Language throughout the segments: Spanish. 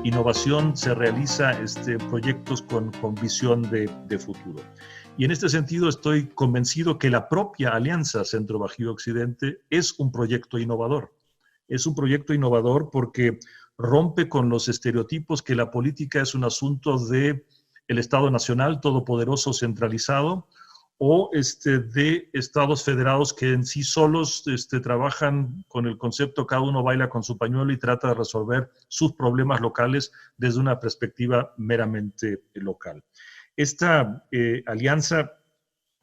innovación se realiza proyectos con visión de futuro. Y en este sentido estoy convencido que la propia Alianza Centro Bajío Occidente es un proyecto innovador. Es un proyecto innovador porque rompe con los estereotipos que la política es un asunto del Estado Nacional todopoderoso centralizado, o de estados federados que en sí solos trabajan con el concepto cada uno baila con su pañuelo y trata de resolver sus problemas locales desde una perspectiva meramente local. Esta alianza,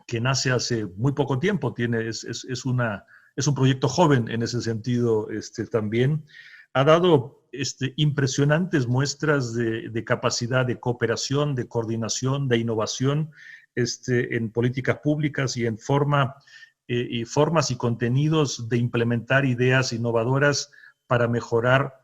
que nace hace muy poco tiempo, es un proyecto joven en ese sentido también, ha dado impresionantes muestras de capacidad de cooperación, de coordinación, de innovación en políticas públicas y en formas y contenidos de implementar ideas innovadoras para mejorar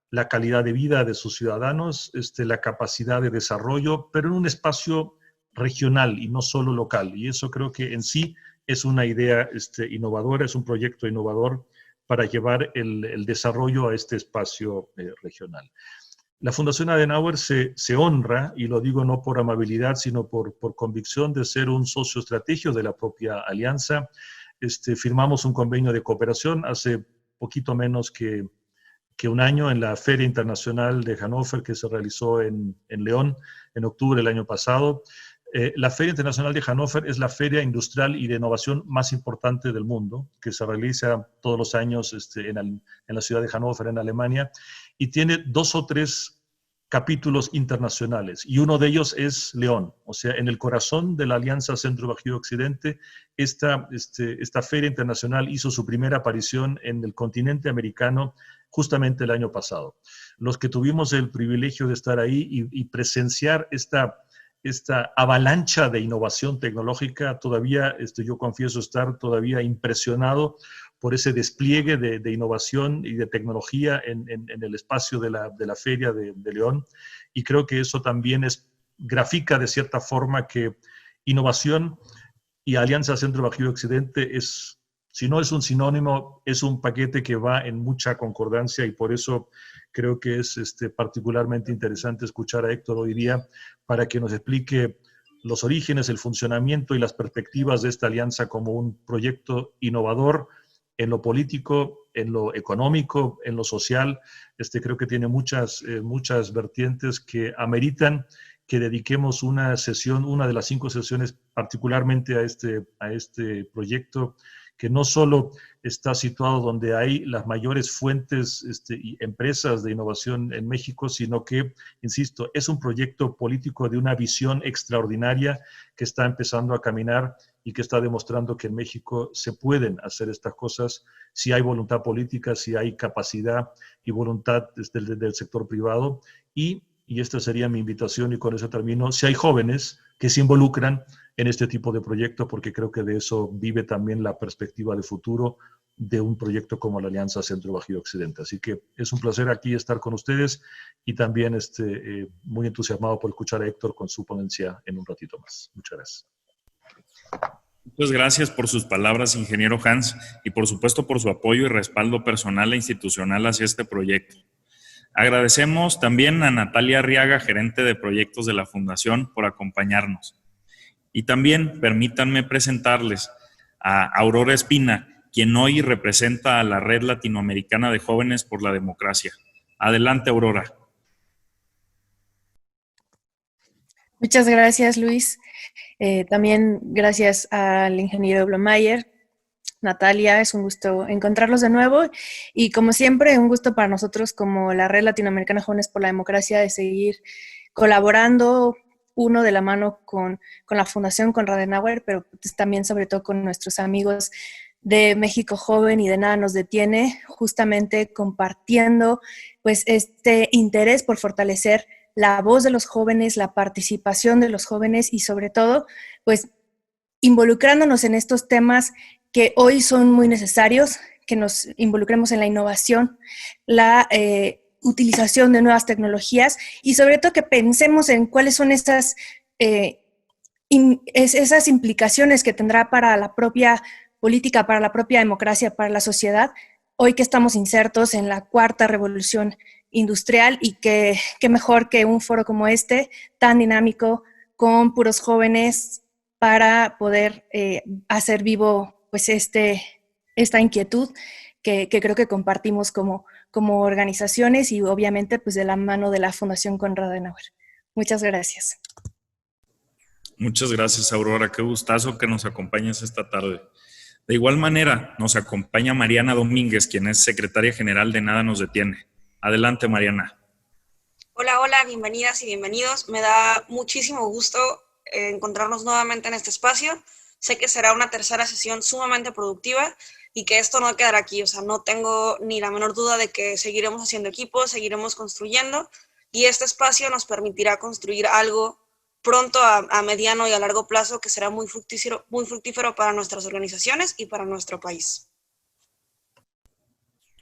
la calidad de vida de sus ciudadanos, la capacidad de desarrollo, pero en un espacio regional y no solo local. Y eso creo que en sí es una idea innovadora, es un proyecto innovador para llevar el desarrollo a este espacio regional. La Fundación Adenauer se honra, y lo digo no por amabilidad, sino por convicción de ser un socio estratégico de la propia alianza. Firmamos un convenio de cooperación hace poquito menos que un año en la Feria Internacional de Hannover, que se realizó en León en octubre del año pasado. La Feria Internacional de Hannover es la feria industrial y de innovación más importante del mundo, que se realiza todos los años en la ciudad de Hannover, en Alemania, y tiene 2 o 3 capítulos internacionales, y uno de ellos es León. O sea, en el corazón de la Alianza Centro Bajío Occidente, esta feria internacional hizo su primera aparición en el continente americano justamente el año pasado. Los que tuvimos el privilegio de estar ahí y presenciar esta avalancha de innovación tecnológica, todavía yo confieso estar todavía impresionado por ese despliegue de innovación y de tecnología en el espacio de la Feria de León, y creo que eso también grafica de cierta forma que innovación y Alianza Centro Bajío Occidente si no es un sinónimo, es un paquete que va en mucha concordancia, y por eso creo que es particularmente interesante escuchar a Héctor hoy día para que nos explique los orígenes, el funcionamiento y las perspectivas de esta alianza como un proyecto innovador en lo político, en lo económico, en lo social. Creo que tiene muchas vertientes que ameritan que dediquemos una de las 5 sesiones particularmente a este proyecto, que no solo está situado donde hay las mayores fuentes y empresas de innovación en México, sino que, insisto, es un proyecto político de una visión extraordinaria que está empezando a caminar y que está demostrando que en México se pueden hacer estas cosas si hay voluntad política, si hay capacidad y voluntad del sector privado. Y esta sería mi invitación, y con eso termino, si hay jóvenes que se involucran en este tipo de proyectos, porque creo que de eso vive también la perspectiva de futuro de un proyecto como la Alianza Centro Bajío Occidente. Así que es un placer aquí estar con ustedes, y también muy entusiasmado por escuchar a Héctor con su ponencia en un ratito más. Muchas gracias. Muchas gracias por sus palabras, ingeniero Hans, y por supuesto por su apoyo y respaldo personal e institucional hacia este proyecto. Agradecemos también a Natalia Arriaga, gerente de proyectos de la Fundación, por acompañarnos. Y también permítanme presentarles a Aurora Espina, quien hoy representa a la Red Latinoamericana de Jóvenes por la Democracia. Adelante, Aurora. Muchas gracias, Luis. También gracias al ingeniero Blomayer. Natalia, es un gusto encontrarlos de nuevo, y como siempre, un gusto para nosotros como la Red Latinoamericana Jóvenes por la Democracia de seguir colaborando, uno de la mano con la Fundación Konrad Adenauer, pero también sobre todo con nuestros amigos de México Joven y de Nada Nos Detiene, justamente compartiendo pues este interés por fortalecer la voz de los jóvenes, la participación de los jóvenes, y sobre todo pues involucrándonos en estos temas que hoy son muy necesarios, que nos involucremos en la innovación, la utilización de nuevas tecnologías, y sobre todo que pensemos en cuáles son esas implicaciones que tendrá para la propia política, para la propia democracia, para la sociedad, hoy que estamos insertos en la 4ª revolución industrial, y qué mejor que un foro como este, tan dinámico, con puros jóvenes, para poder hacer vivo pues esta inquietud que creo que compartimos como organizaciones, y obviamente pues de la mano de la Fundación Konrad Adenauer. Muchas gracias. Muchas gracias, Aurora. Qué gustazo que nos acompañes esta tarde. De igual manera, nos acompaña Mariana Domínguez, quien es secretaria general de Nada Nos Detiene. Adelante, Mariana. Hola, hola, bienvenidas y bienvenidos. Me da muchísimo gusto encontrarnos nuevamente en este espacio. Sé que será una tercera sesión sumamente productiva y que esto no quedará aquí. O sea, no tengo ni la menor duda de que seguiremos haciendo equipo, seguiremos construyendo, y este espacio nos permitirá construir algo pronto a mediano y a largo plazo que será muy fructífero para nuestras organizaciones y para nuestro país.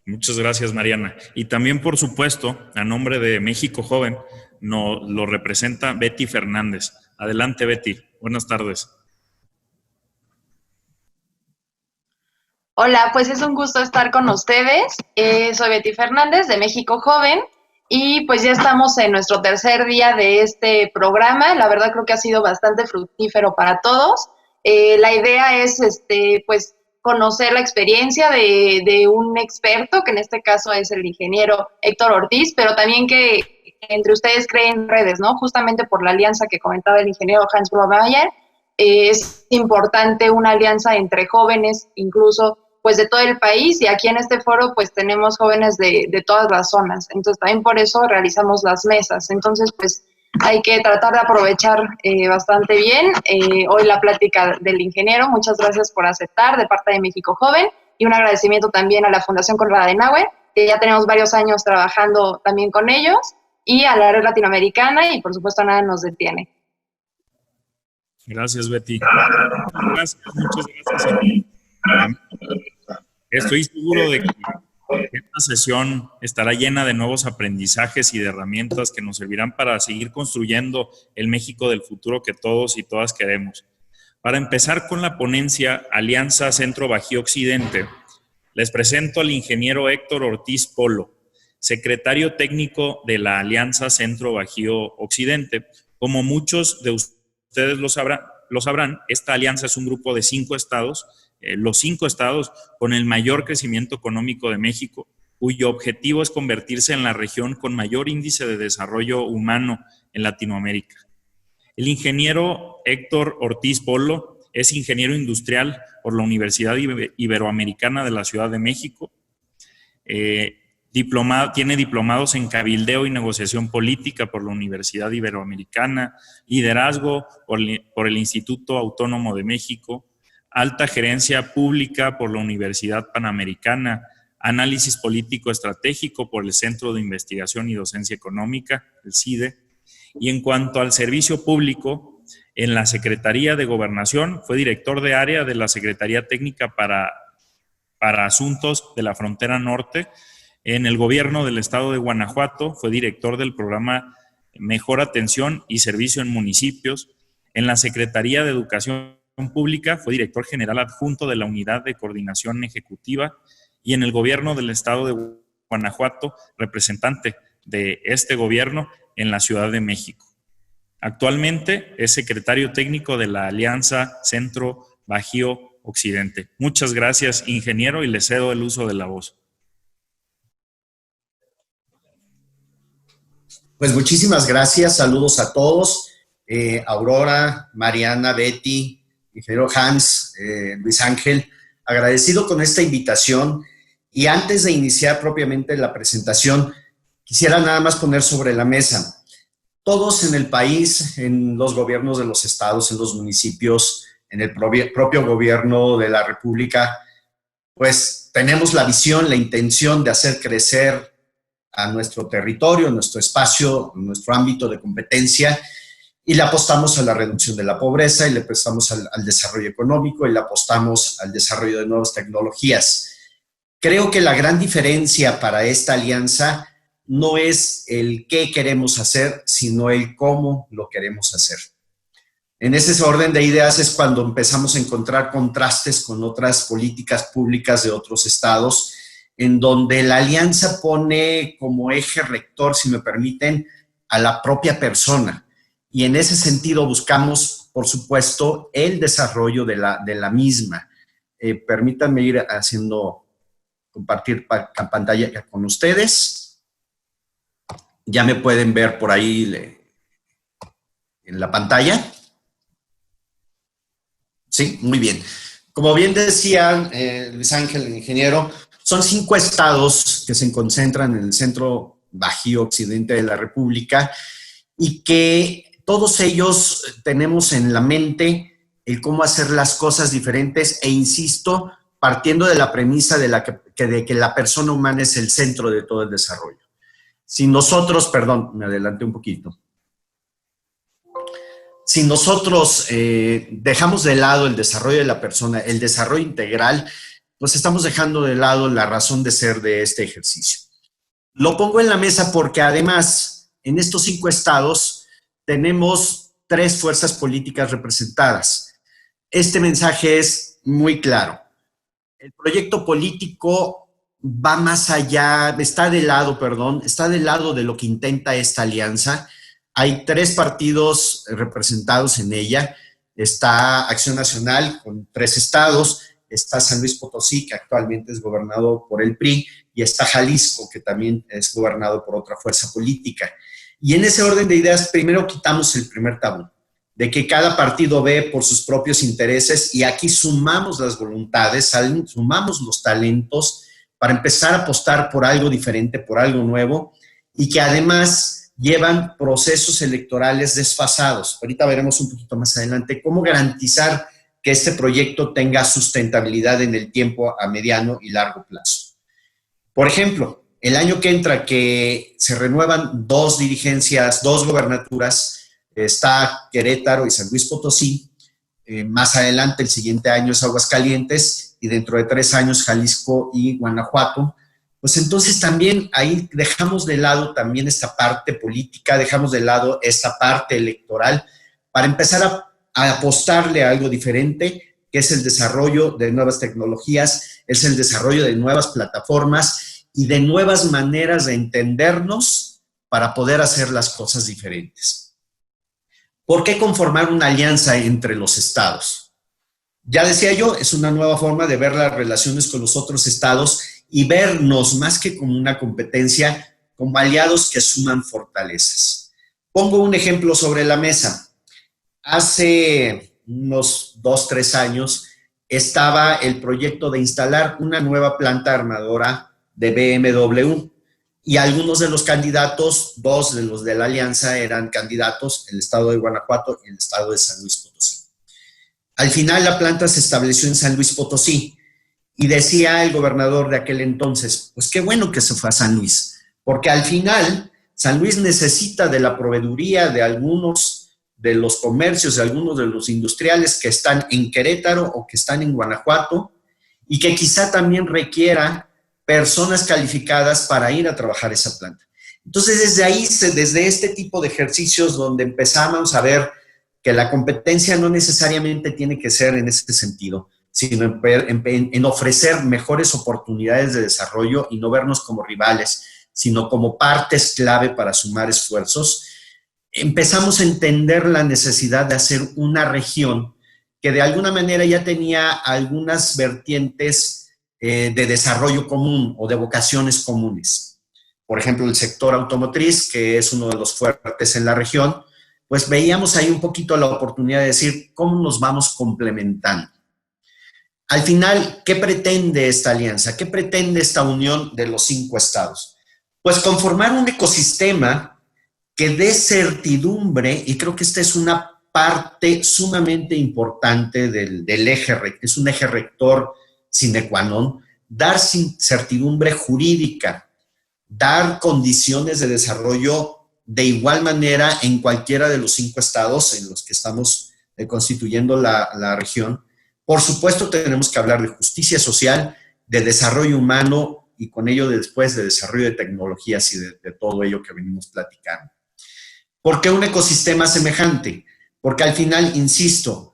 Muchas gracias, Mariana. Y también, por supuesto, a nombre de México Joven, lo representa Betty Fernández. Adelante, Betty. Buenas tardes. Hola, pues es un gusto estar con ustedes. Soy Betty Fernández de México Joven y pues ya estamos en nuestro tercer día de este programa. La verdad creo que ha sido bastante fructífero para todos. La idea es pues conocer la experiencia de un experto, que en este caso es el ingeniero Héctor Ortiz, pero también que entre ustedes creen redes, ¿no? Justamente por la alianza que comentaba el ingeniero Hans Blomayer, es importante una alianza entre jóvenes, incluso pues de todo el país, y aquí en este foro pues tenemos jóvenes de todas las zonas, entonces también por eso realizamos las mesas. Entonces pues hay que tratar de aprovechar bastante bien hoy la plática del ingeniero. Muchas gracias por aceptar de parte de México Joven, y un agradecimiento también a la Fundación Konrad Adenauer, que ya tenemos varios años trabajando también con ellos, y a la red latinoamericana, y por supuesto Nada Nos Detiene. Gracias, Betty. Muchas gracias. Estoy seguro de que esta sesión estará llena de nuevos aprendizajes y de herramientas que nos servirán para seguir construyendo el México del futuro que todos y todas queremos. Para empezar con la ponencia Alianza Centro Bajío Occidente, les presento al ingeniero Héctor Ortiz Polo, secretario técnico de la Alianza Centro Bajío Occidente. Como muchos de ustedes lo sabrán, esta alianza es un grupo de 5 estados, los 5 estados con el mayor crecimiento económico de México, cuyo objetivo es convertirse en la región con mayor índice de desarrollo humano en Latinoamérica. El ingeniero Héctor Ortiz Polo es ingeniero industrial por la Universidad Iberoamericana de la Ciudad de México. Tiene diplomados en cabildeo y negociación política por la Universidad Iberoamericana, liderazgo por el Instituto Autónomo de México, alta gerencia pública por la Universidad Panamericana, análisis político estratégico por el Centro de Investigación y Docencia Económica, el CIDE, y en cuanto al servicio público, en la Secretaría de Gobernación fue director de área de la Secretaría Técnica para Asuntos de la Frontera Norte. En el gobierno del estado de Guanajuato fue director del programa Mejor Atención y Servicio en Municipios. En la Secretaría de Educación Pública fue director general adjunto de la Unidad de Coordinación Ejecutiva, y en el gobierno del estado de Guanajuato, representante de este gobierno en la Ciudad de México. Actualmente es secretario técnico de la Alianza Centro Bajío Occidente. Muchas gracias, ingeniero, y le cedo el uso de la voz. Pues muchísimas gracias, saludos a todos, Aurora, Mariana, Betty, ingeniero Hans, Luis Ángel, agradecido con esta invitación. Y antes de iniciar propiamente la presentación, quisiera nada más poner sobre la mesa, todos en el país, en los gobiernos de los estados, en los municipios, en el propio gobierno de la República, pues tenemos la visión, la intención de hacer crecer a nuestro territorio, nuestro espacio, nuestro ámbito de competencia, y le apostamos a la reducción de la pobreza, y le apostamos al desarrollo económico, y le apostamos al desarrollo de nuevas tecnologías. Creo que la gran diferencia para esta alianza no es el qué queremos hacer, sino el cómo lo queremos hacer. En ese orden de ideas es cuando empezamos a encontrar contrastes con otras políticas públicas de otros estados, en donde la alianza pone como eje rector, si me permiten, a la propia persona. Y en ese sentido buscamos, por supuesto, el desarrollo de la misma. Permítanme ir haciendo, compartir pantalla con ustedes. Ya me pueden ver por ahí en la pantalla. Sí, muy bien. Como bien decía Luis Ángel, el ingeniero, son 5 estados que se concentran en el centro bajío occidente de la República y que todos ellos tenemos en la mente el cómo hacer las cosas diferentes e insisto, partiendo de la premisa de que la persona humana es el centro de todo el desarrollo. Si nosotros, perdón, me adelanté un poquito. Si nosotros dejamos de lado el desarrollo de la persona, el desarrollo integral, pues estamos dejando de lado la razón de ser de este ejercicio. Lo pongo en la mesa porque además en estos 5 estados tenemos 3 fuerzas políticas representadas. Este mensaje es muy claro. El proyecto político va más allá, está del lado de lo que intenta esta alianza. Hay 3 partidos representados en ella. Está Acción Nacional con 3 estados, está San Luis Potosí, que actualmente es gobernado por el PRI, y está Jalisco, que también es gobernado por otra fuerza política. Y en ese orden de ideas, primero quitamos el primer tabú, de que cada partido ve por sus propios intereses y aquí sumamos las voluntades, sumamos los talentos para empezar a apostar por algo diferente, por algo nuevo y que además llevan procesos electorales desfasados. Ahorita veremos un poquito más adelante cómo garantizar que este proyecto tenga sustentabilidad en el tiempo a mediano y largo plazo. Por ejemplo, el año que entra que se renuevan 2 dirigencias, 2 gobernaturas, está Querétaro y San Luis Potosí, más adelante el siguiente año es Aguascalientes y dentro de 3 años Jalisco y Guanajuato, pues entonces también ahí dejamos de lado también esta parte política, dejamos de lado esta parte electoral para empezar a apostarle a algo diferente, que es el desarrollo de nuevas tecnologías, es el desarrollo de nuevas plataformas y de nuevas maneras de entendernos para poder hacer las cosas diferentes. ¿Por qué conformar una alianza entre los estados? Ya decía yo, es una nueva forma de ver las relaciones con los otros estados y vernos más que como una competencia, como aliados que suman fortalezas. Pongo un ejemplo sobre la mesa. Hace unos 2, 3 años estaba el proyecto de instalar una nueva planta armadora de BMW y algunos de los candidatos, 2 de los de la alianza eran candidatos, el estado de Guanajuato y el estado de San Luis Potosí. Al final la planta se estableció en San Luis Potosí y decía el gobernador de aquel entonces, pues qué bueno que se fue a San Luis, porque al final San Luis necesita de la proveeduría de algunos de los comercios, de algunos de los industriales que están en Querétaro o que están en Guanajuato y que quizá también requiera personas calificadas para ir a trabajar esa planta. Entonces, desde ahí, desde este tipo de ejercicios donde empezamos a ver que la competencia no necesariamente tiene que ser en ese sentido, sino en ofrecer mejores oportunidades de desarrollo y no vernos como rivales, sino como partes clave para sumar esfuerzos, empezamos a entender la necesidad de hacer una región que de alguna manera ya tenía algunas vertientes de desarrollo común o de vocaciones comunes. Por ejemplo, el sector automotriz, que es uno de los fuertes en la región, pues veíamos ahí un poquito la oportunidad de decir cómo nos vamos complementando. Al final, ¿qué pretende esta alianza? ¿Qué pretende esta unión de los 5 estados? Pues conformar un ecosistema que dé certidumbre, y creo que esta es una parte sumamente importante del eje, es un eje rector sine qua non, dar certidumbre jurídica, dar condiciones de desarrollo de igual manera en cualquiera de los 5 estados en los que estamos constituyendo la región. Por supuesto, tenemos que hablar de justicia social, de desarrollo humano y con ello después de desarrollo de tecnologías y de todo ello que venimos platicando. ¿Por qué un ecosistema semejante? Porque al final, insisto,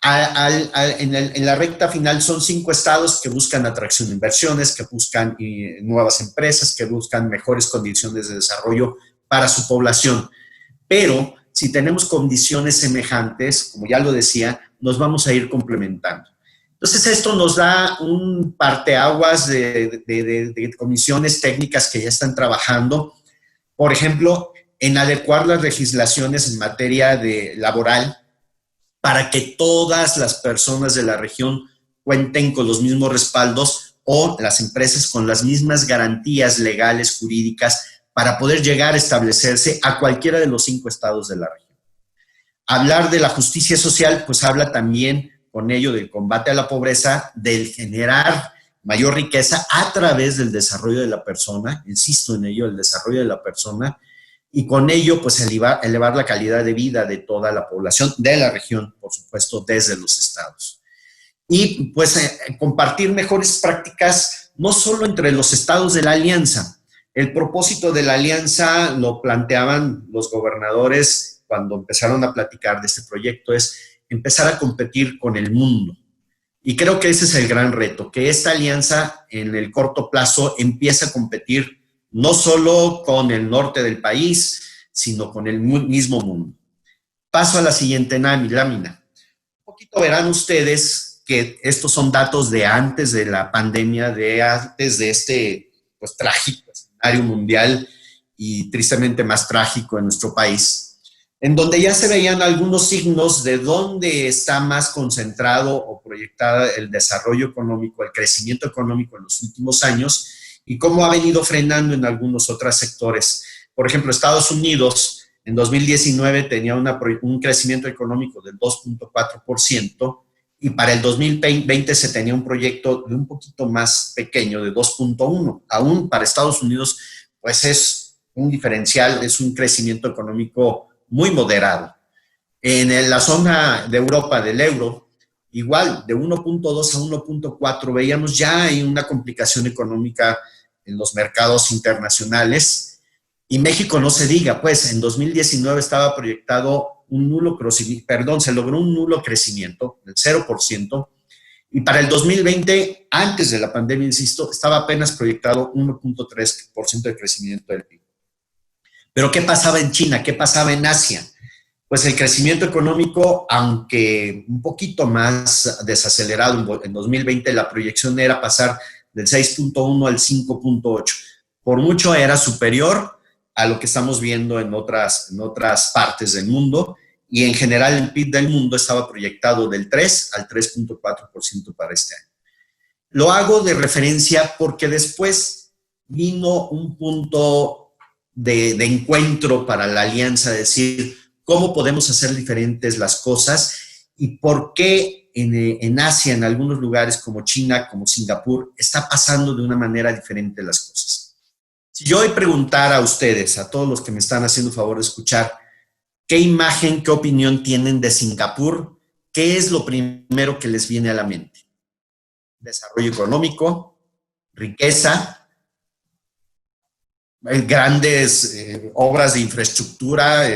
En la recta final son 5 estados que buscan atracción de inversiones, que buscan nuevas empresas, que buscan mejores condiciones de desarrollo para su población. Pero si tenemos condiciones semejantes, como ya lo decía, nos vamos a ir complementando. Entonces, esto nos da un parteaguas de comisiones técnicas que ya están trabajando, por ejemplo, en adecuar las legislaciones en materia laboral para que todas las personas de la región cuenten con los mismos respaldos o las empresas con las mismas garantías legales, jurídicas, para poder llegar a establecerse a cualquiera de los 5 estados de la región. Hablar de la justicia social, pues habla también con ello del combate a la pobreza, del generar mayor riqueza a través del desarrollo de la persona, insisto en ello, el desarrollo de la persona, y con ello, pues, elevar la calidad de vida de toda la población, de la región, por supuesto, desde los estados. Y, pues, compartir mejores prácticas, no solo entre los estados de la alianza. El propósito de la alianza lo planteaban los gobernadores cuando empezaron a platicar de este proyecto, es empezar a competir con el mundo. Y creo que ese es el gran reto, que esta alianza en el corto plazo empiece a competir no solo con el norte del país, sino con el mismo mundo. Paso a la siguiente lámina. Un poquito verán ustedes que estos son datos de antes de la pandemia, de antes de este, pues, trágico escenario mundial y tristemente más trágico en nuestro país, en donde ya se veían algunos signos de dónde está más concentrado o proyectada el desarrollo económico, el crecimiento económico en los últimos años, y cómo ha venido frenando en algunos otros sectores. Por ejemplo, Estados Unidos en 2019 tenía un crecimiento económico del 2.4%, y para el 2020 se tenía un proyecto de un poquito más pequeño, de 2.1%. Aún para Estados Unidos, pues es un diferencial, es un crecimiento económico muy moderado. En la zona de Europa, del euro, igual, de 1.2 a 1.4, veíamos ya hay una complicación económica en los mercados internacionales, y México no se diga, pues en 2019 estaba proyectado se logró un nulo crecimiento del 0%, y para el 2020, antes de la pandemia, insisto, estaba apenas proyectado 1.3% de crecimiento del PIB. Pero ¿qué pasaba en China? ¿Qué pasaba en Asia? Pues el crecimiento económico, aunque un poquito más desacelerado en 2020, la proyección era pasar del 6.1 al 5.8. Por mucho era superior a lo que estamos viendo en otras partes del mundo, y en general el PIB del mundo estaba proyectado del 3 al 3.4% para este año. Lo hago de referencia porque después vino un punto de encuentro para la alianza, decir cómo podemos hacer diferentes las cosas y por qué en Asia, en algunos lugares como China, como Singapur, está pasando de una manera diferente las cosas. Si yo hoy preguntara a ustedes, a todos los que me están haciendo favor de escuchar, ¿qué imagen, qué opinión tienen de Singapur? ¿Qué es lo primero que les viene a la mente? Desarrollo económico, riqueza, grandes obras de infraestructura,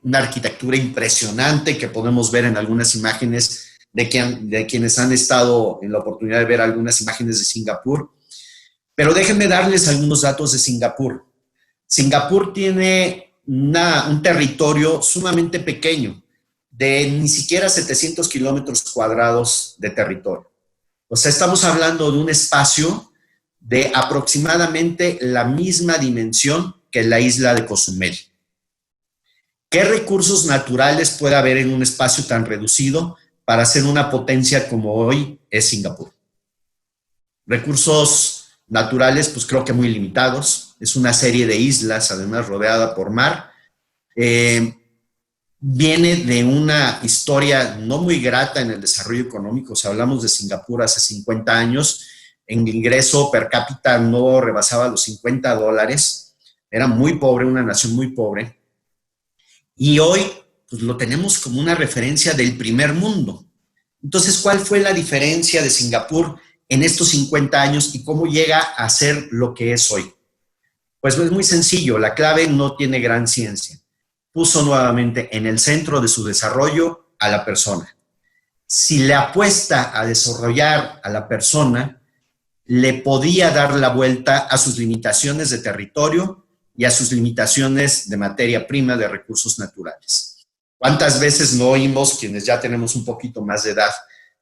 una arquitectura impresionante que podemos ver en algunas imágenes de quienes han estado en la oportunidad de ver algunas imágenes de Singapur. Pero déjenme darles algunos datos de Singapur. Singapur tiene un territorio sumamente pequeño, de ni siquiera 700 kilómetros cuadrados de territorio. O sea, estamos hablando de un espacio de aproximadamente la misma dimensión que la isla de Cozumel. ¿Qué recursos naturales puede haber en un espacio tan reducido para ser una potencia como hoy es Singapur? Recursos naturales, pues creo que muy limitados. Es una serie de islas, además rodeada por mar. Viene de una historia no muy grata en el desarrollo económico. Si hablamos de Singapur hace 50 años, en ingreso per cápita no rebasaba los $50. Era muy pobre, una nación muy pobre. Y hoy pues, lo tenemos como una referencia del primer mundo. Entonces, ¿cuál fue la diferencia de Singapur en estos 50 años y cómo llega a ser lo que es hoy? Pues es muy sencillo, la clave no tiene gran ciencia. Puso nuevamente en el centro de su desarrollo a la persona. si le apuesta a desarrollar a la persona, le podía dar la vuelta a sus limitaciones de territorio y a sus limitaciones de materia prima, de recursos naturales. ¿Cuántas veces no oímos, quienes ya tenemos un poquito más de edad,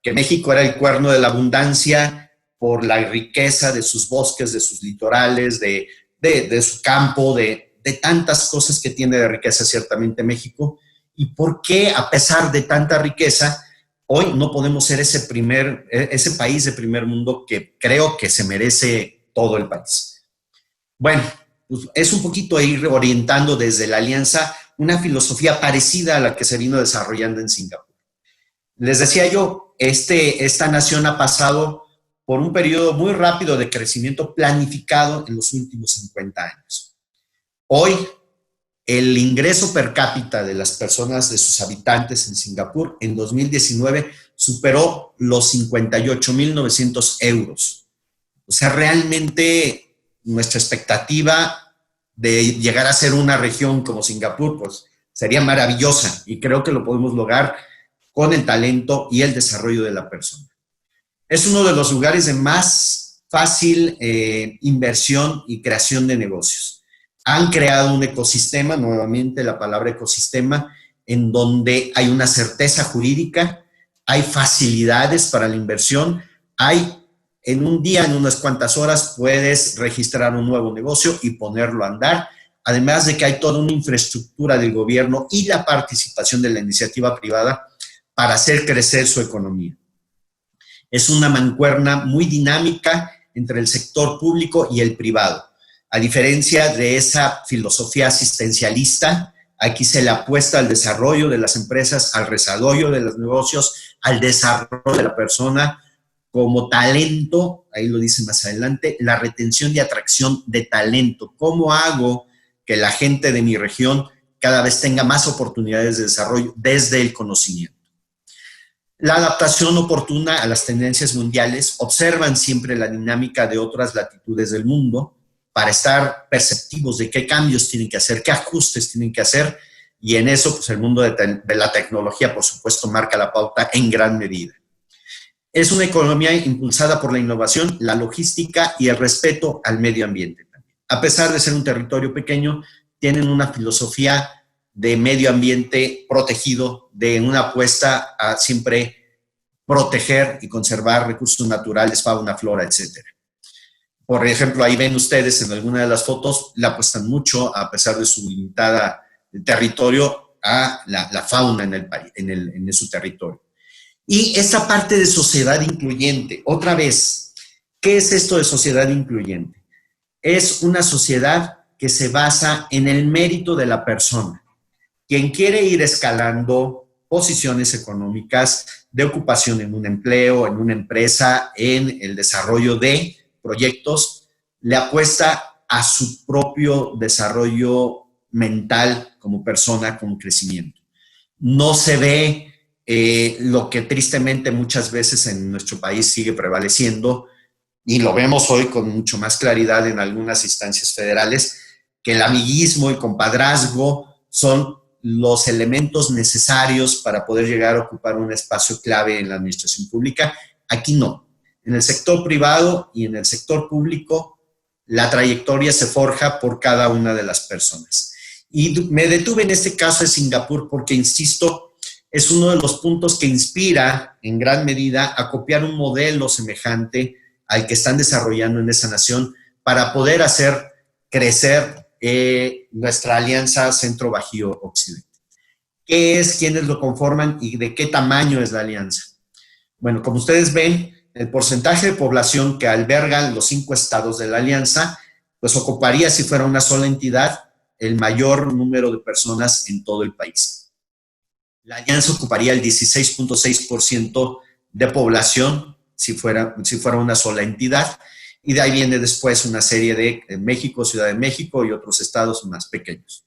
que México era el cuerno de la abundancia por la riqueza de sus bosques, de sus litorales, de su campo, de tantas cosas que tiene de riqueza ciertamente México? ¿Y por qué, a pesar de tanta riqueza, hoy no podemos ser ese país de primer mundo que creo que se merece todo el país? Bueno, pues es un poquito ir orientando desde la alianza una filosofía parecida a la que se vino desarrollando en Singapur. Les decía yo, esta nación ha pasado por un periodo muy rápido de crecimiento planificado en los últimos 50 años. Hoy, el ingreso per cápita de las personas, de sus habitantes en Singapur, en 2019 superó los 58.900 euros. O sea, realmente nuestra expectativa de llegar a ser una región como Singapur, pues sería maravillosa, y creo que lo podemos lograr con el talento y el desarrollo de la persona. Es uno de los lugares de más fácil inversión y creación de negocios. Han creado un ecosistema, nuevamente la palabra ecosistema, en donde hay una certeza jurídica, hay facilidades para la inversión, en un día, en unas cuantas horas, puedes registrar un nuevo negocio y ponerlo a andar, además de que hay toda una infraestructura del gobierno y la participación de la iniciativa privada para hacer crecer su economía. Es una mancuerna muy dinámica entre el sector público y el privado. A diferencia de esa filosofía asistencialista, aquí se le apuesta al desarrollo de las empresas, al desarrollo de los negocios, al desarrollo de la persona como talento, ahí lo dice más adelante, la retención y atracción de talento. ¿Cómo hago que la gente de mi región cada vez tenga más oportunidades de desarrollo desde el conocimiento? La adaptación oportuna a las tendencias mundiales, observan siempre la dinámica de otras latitudes del mundo para estar perceptivos de qué cambios tienen que hacer, qué ajustes tienen que hacer, y en eso pues el mundo de la tecnología, por supuesto, marca la pauta en gran medida. Es una economía impulsada por la innovación, la logística y el respeto al medio ambiente también. A pesar de ser un territorio pequeño, tienen una filosofía de medio ambiente protegido, de una apuesta a siempre proteger y conservar recursos naturales, fauna, flora, etcétera. Por ejemplo, ahí ven ustedes en alguna de las fotos, le apuestan mucho, a pesar de su limitada territorio, a la fauna en su territorio. Y esta parte de sociedad incluyente, otra vez, ¿qué es esto de sociedad incluyente? Es una sociedad que se basa en el mérito de la persona. Quien quiere ir escalando posiciones económicas de ocupación en un empleo, en una empresa, en el desarrollo de proyectos, le apuesta a su propio desarrollo mental como persona, como crecimiento. No se ve lo que tristemente muchas veces en nuestro país sigue prevaleciendo, y lo vemos hoy con mucho más claridad en algunas instancias federales, que el amiguismo y compadrazgo son los elementos necesarios para poder llegar a ocupar un espacio clave en la administración pública. Aquí no. En el sector privado y en el sector público, la trayectoria se forja por cada una de las personas. Y me detuve en este caso de Singapur porque, insisto, es uno de los puntos que inspira en gran medida a copiar un modelo semejante al que están desarrollando en esa nación para poder hacer crecer nuestra alianza Centro-Bajío-Occidente. ¿Qué es? ¿Quiénes lo conforman? ¿Y de qué tamaño es la alianza? Bueno, como ustedes ven, el porcentaje de población que albergan los 5 estados de la alianza, pues ocuparía, si fuera una sola entidad, el mayor número de personas en todo el país. La alianza ocuparía el 16.6% de población si fuera una sola entidad, y de ahí viene después una serie de México, Ciudad de México y otros estados más pequeños.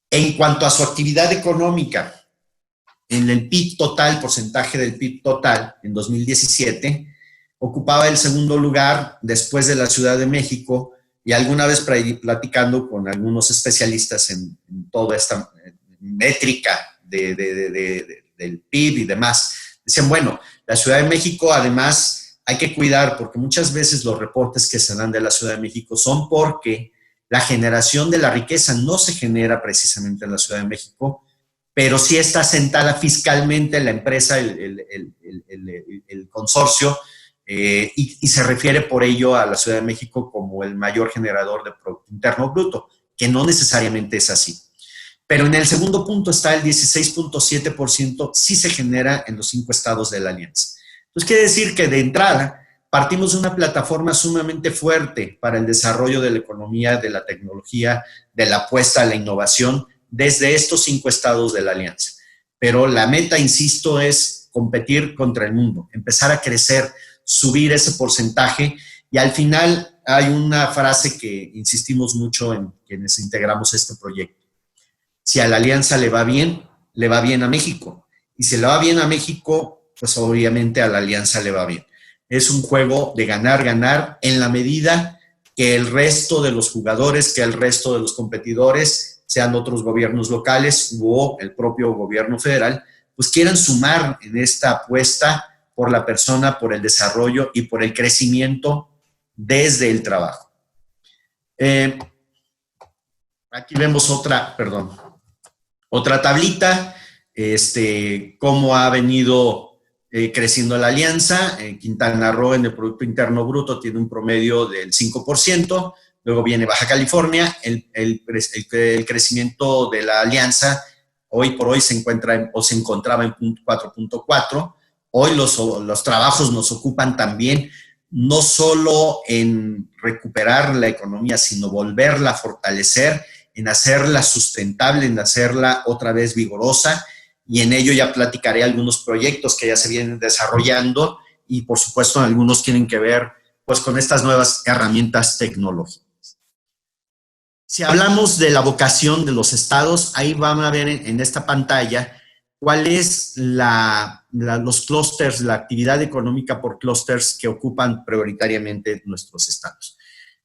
En cuanto a su actividad económica, en el PIB total, porcentaje del PIB total en 2017, ocupaba el segundo lugar después de la Ciudad de México, y alguna vez platicando con algunos especialistas en toda esta métrica del PIB y demás, Decían, bueno, la Ciudad de México además hay que cuidar, porque muchas veces los reportes que se dan de la Ciudad de México son porque la generación de la riqueza no se genera precisamente en la Ciudad de México, pero sí está sentada fiscalmente la empresa, el consorcio, y se refiere por ello a la Ciudad de México como el mayor generador de Producto Interno Bruto, que no necesariamente es así. Pero en el segundo punto está el 16.7% sí se genera en los 5 estados de la Alianza. Entonces quiere decir que de entrada partimos de una plataforma sumamente fuerte para el desarrollo de la economía, de la tecnología, de la apuesta a la innovación desde estos 5 estados de la Alianza. Pero la meta, insisto, es competir contra el mundo, empezar a crecer, subir ese porcentaje, y al final hay una frase que insistimos mucho en quienes integramos este proyecto. Si a la Alianza le va bien a México. Y si le va bien a México, pues obviamente a la Alianza le va bien. Es un juego de ganar, ganar, en la medida que el resto de los jugadores, que el resto de los competidores, sean otros gobiernos locales o el propio gobierno federal, pues quieran sumar en esta apuesta por la persona, por el desarrollo y por el crecimiento desde el trabajo. Aquí vemos otra tablita, cómo ha venido creciendo la alianza. Quintana Roo en el Producto Interno Bruto tiene un promedio del 5%, luego viene Baja California, el crecimiento de la alianza hoy por hoy se encontraba en 4.4. Hoy los trabajos nos ocupan también no solo en recuperar la economía, sino volverla a fortalecer, en hacerla sustentable, en hacerla otra vez vigorosa, y en ello ya platicaré algunos proyectos que ya se vienen desarrollando y por supuesto algunos tienen que ver pues con estas nuevas herramientas tecnológicas. Si hablamos de la vocación de los estados, ahí van a ver en esta pantalla cuál es los clústeres, la actividad económica por clústeres que ocupan prioritariamente nuestros estados.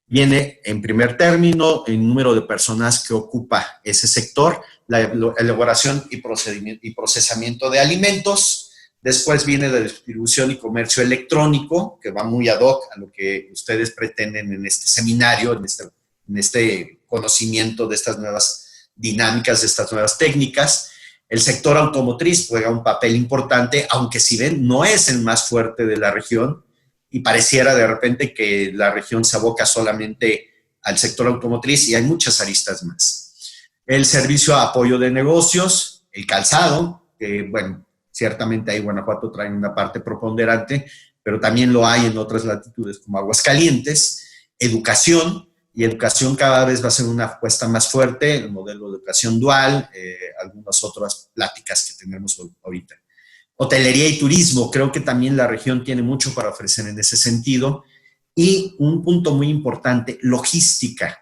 Viene en primer término el número de personas que ocupa ese sector, la elaboración y procesamiento de alimentos. Después viene la distribución y comercio electrónico, que va muy ad hoc a lo que ustedes pretenden en este seminario, en este conocimiento de estas nuevas dinámicas, de estas nuevas técnicas. El sector automotriz juega un papel importante, aunque si ven, no es el más fuerte de la región, y pareciera de repente que la región se aboca solamente al sector automotriz, y hay muchas aristas más. El servicio a apoyo de negocios, el calzado, que bueno, ciertamente ahí Guanajuato trae una parte preponderante, pero también lo hay en otras latitudes como Aguascalientes. Educación, y educación cada vez va a ser una apuesta más fuerte, el modelo de educación dual, algunas otras pláticas que tenemos ahorita. Hotelería y turismo, creo que también la región tiene mucho para ofrecer en ese sentido. Y un punto muy importante, logística.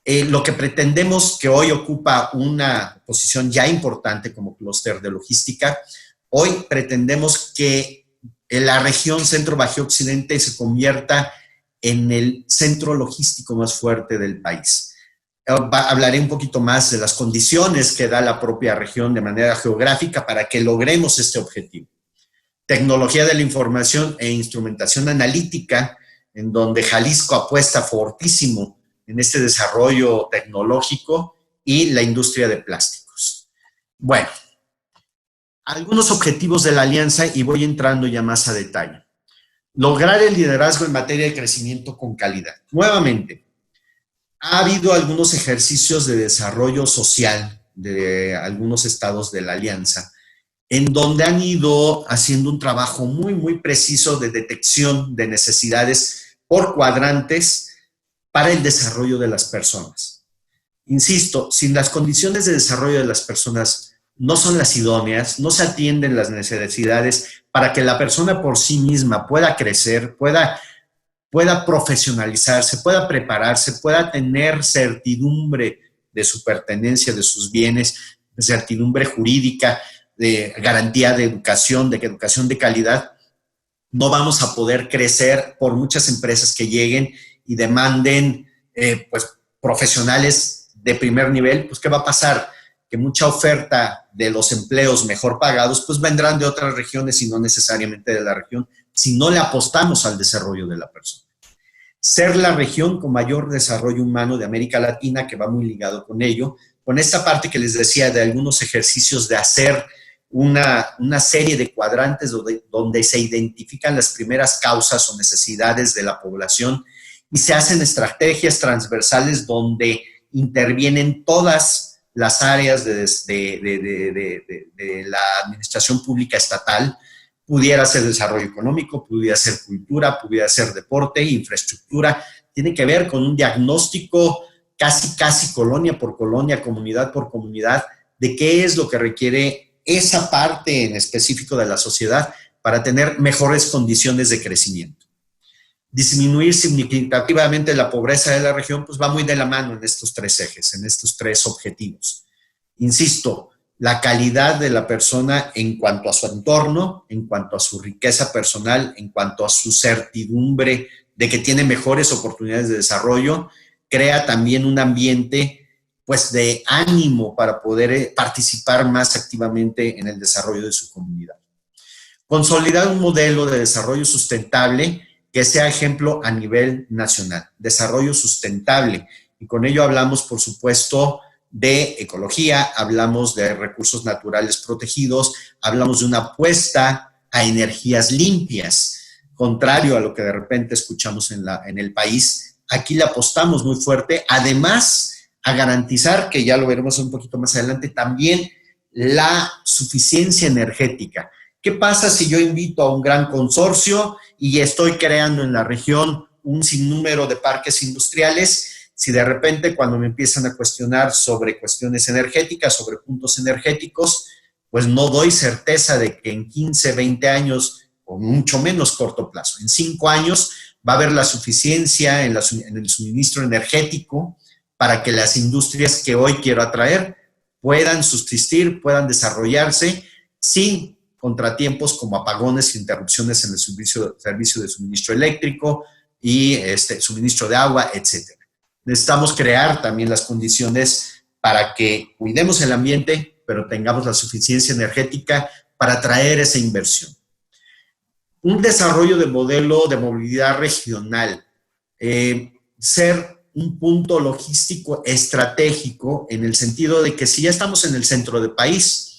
Lo que pretendemos, que hoy ocupa una posición ya importante como clúster de logística, hoy pretendemos que la región Centro-Bajío Occidente se convierta en el centro logístico más fuerte del país. Hablaré un poquito más de las condiciones que da la propia región de manera geográfica para que logremos este objetivo. Tecnología de la información e instrumentación analítica, en donde Jalisco apuesta fortísimo en este desarrollo tecnológico, y la industria de plásticos. Bueno, algunos objetivos de la alianza, y voy entrando ya más a detalle. Lograr el liderazgo en materia de crecimiento con calidad. Nuevamente, ha habido algunos ejercicios de desarrollo social de algunos estados de la alianza, en donde han ido haciendo un trabajo muy, muy preciso de detección de necesidades por cuadrantes para el desarrollo de las personas. Insisto, si las condiciones de desarrollo de las personas no son las idóneas, no se atienden las necesidades para que la persona por sí misma pueda crecer, pueda profesionalizarse, pueda prepararse, pueda tener certidumbre de su pertenencia, de sus bienes, de certidumbre jurídica, de garantía de educación de calidad, no vamos a poder crecer por muchas empresas que lleguen y demanden pues, profesionales de primer nivel. Pues, ¿qué va a pasar? que mucha oferta de los empleos mejor pagados pues vendrán de otras regiones y no necesariamente de la región, si no le apostamos al desarrollo de la persona. Ser la región con mayor desarrollo humano de América Latina, que va muy ligado con ello, con esta parte que les decía de algunos ejercicios de hacer una serie de cuadrantes donde se identifican las primeras causas o necesidades de la población y se hacen estrategias transversales donde intervienen todas las áreas de la administración pública estatal. Pudiera ser desarrollo económico, pudiera ser cultura, pudiera ser deporte, infraestructura. Tiene que ver con un diagnóstico casi colonia por colonia, comunidad por comunidad, de qué es lo que requiere esa parte en específico de la sociedad para tener mejores condiciones de crecimiento. Disminuir significativamente la pobreza de la región, pues va muy de la mano en estos tres ejes, en estos tres objetivos. Insisto, la calidad de la persona en cuanto a su entorno, en cuanto a su riqueza personal, en cuanto a su certidumbre de que tiene mejores oportunidades de desarrollo, crea también un ambiente pues de ánimo para poder participar más activamente en el desarrollo de su comunidad. Consolidar un modelo de desarrollo sustentable que sea ejemplo a nivel nacional. Desarrollo sustentable. Y con ello hablamos, por supuesto, de ecología, hablamos de recursos naturales protegidos, hablamos de una apuesta a energías limpias, contrario a lo que de repente escuchamos en el país. Aquí le apostamos muy fuerte, además a garantizar, que ya lo veremos un poquito más adelante, también la suficiencia energética. ¿Qué pasa si yo invito a un gran consorcio y estoy creando en la región un sinnúmero de parques industriales? Si de repente cuando me empiezan a cuestionar sobre cuestiones energéticas, sobre puntos energéticos, pues no doy certeza de que en 15, 20 años, o mucho menos corto plazo, en 5 años va a haber la suficiencia en el suministro energético para que las industrias que hoy quiero atraer puedan subsistir, puedan desarrollarse sin contratiempos como apagones e interrupciones en el servicio de suministro eléctrico y suministro de agua, etcétera. Necesitamos crear también las condiciones para que cuidemos el ambiente, pero tengamos la suficiencia energética para atraer esa inversión. Un desarrollo de modelo de movilidad regional. Ser un punto logístico estratégico en el sentido de que si ya estamos en el centro del país,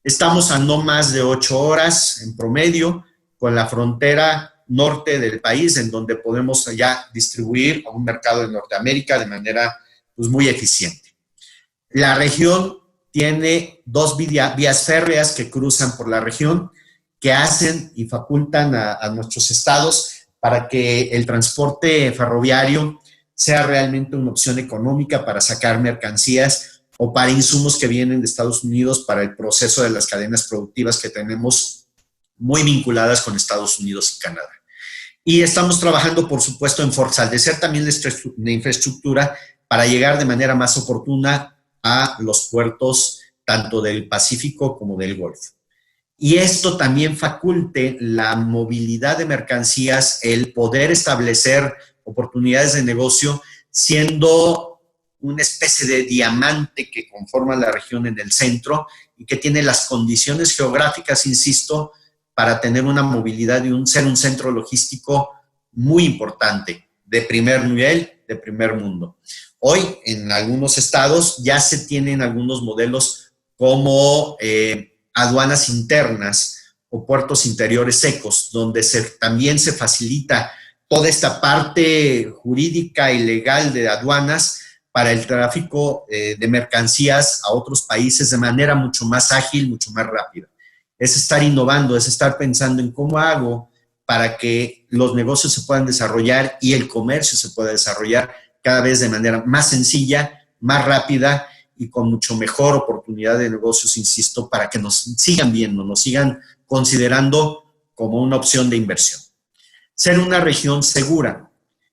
estamos a no más de 8 horas en promedio con la frontera norte del país, en donde podemos ya distribuir a un mercado de Norteamérica de manera pues, muy eficiente. La región tiene 2 vías férreas que cruzan por la región, que hacen y facultan a nuestros estados para que el transporte ferroviario sea realmente una opción económica para sacar mercancías o para insumos que vienen de Estados Unidos para el proceso de las cadenas productivas que tenemos muy vinculadas con Estados Unidos y Canadá. Y estamos trabajando, por supuesto, en fortalecer también la infraestructura para llegar de manera más oportuna a los puertos tanto del Pacífico como del Golfo. Y esto también faculte la movilidad de mercancías, el poder establecer oportunidades de negocio, siendo una especie de diamante que conforma la región en el centro y que tiene las condiciones geográficas, insisto, para tener una movilidad y ser un centro logístico muy importante, de primer nivel, de primer mundo. Hoy, en algunos estados, ya se tienen algunos modelos como aduanas internas o puertos interiores secos, donde también se facilita toda esta parte jurídica y legal de aduanas para el tráfico de mercancías a otros países de manera mucho más ágil, mucho más rápida. Es estar innovando, es estar pensando en cómo hago para que los negocios se puedan desarrollar y el comercio se pueda desarrollar cada vez de manera más sencilla, más rápida y con mucho mejor oportunidad de negocios, insisto, para que nos sigan viendo, nos sigan considerando como una opción de inversión. Ser una región segura.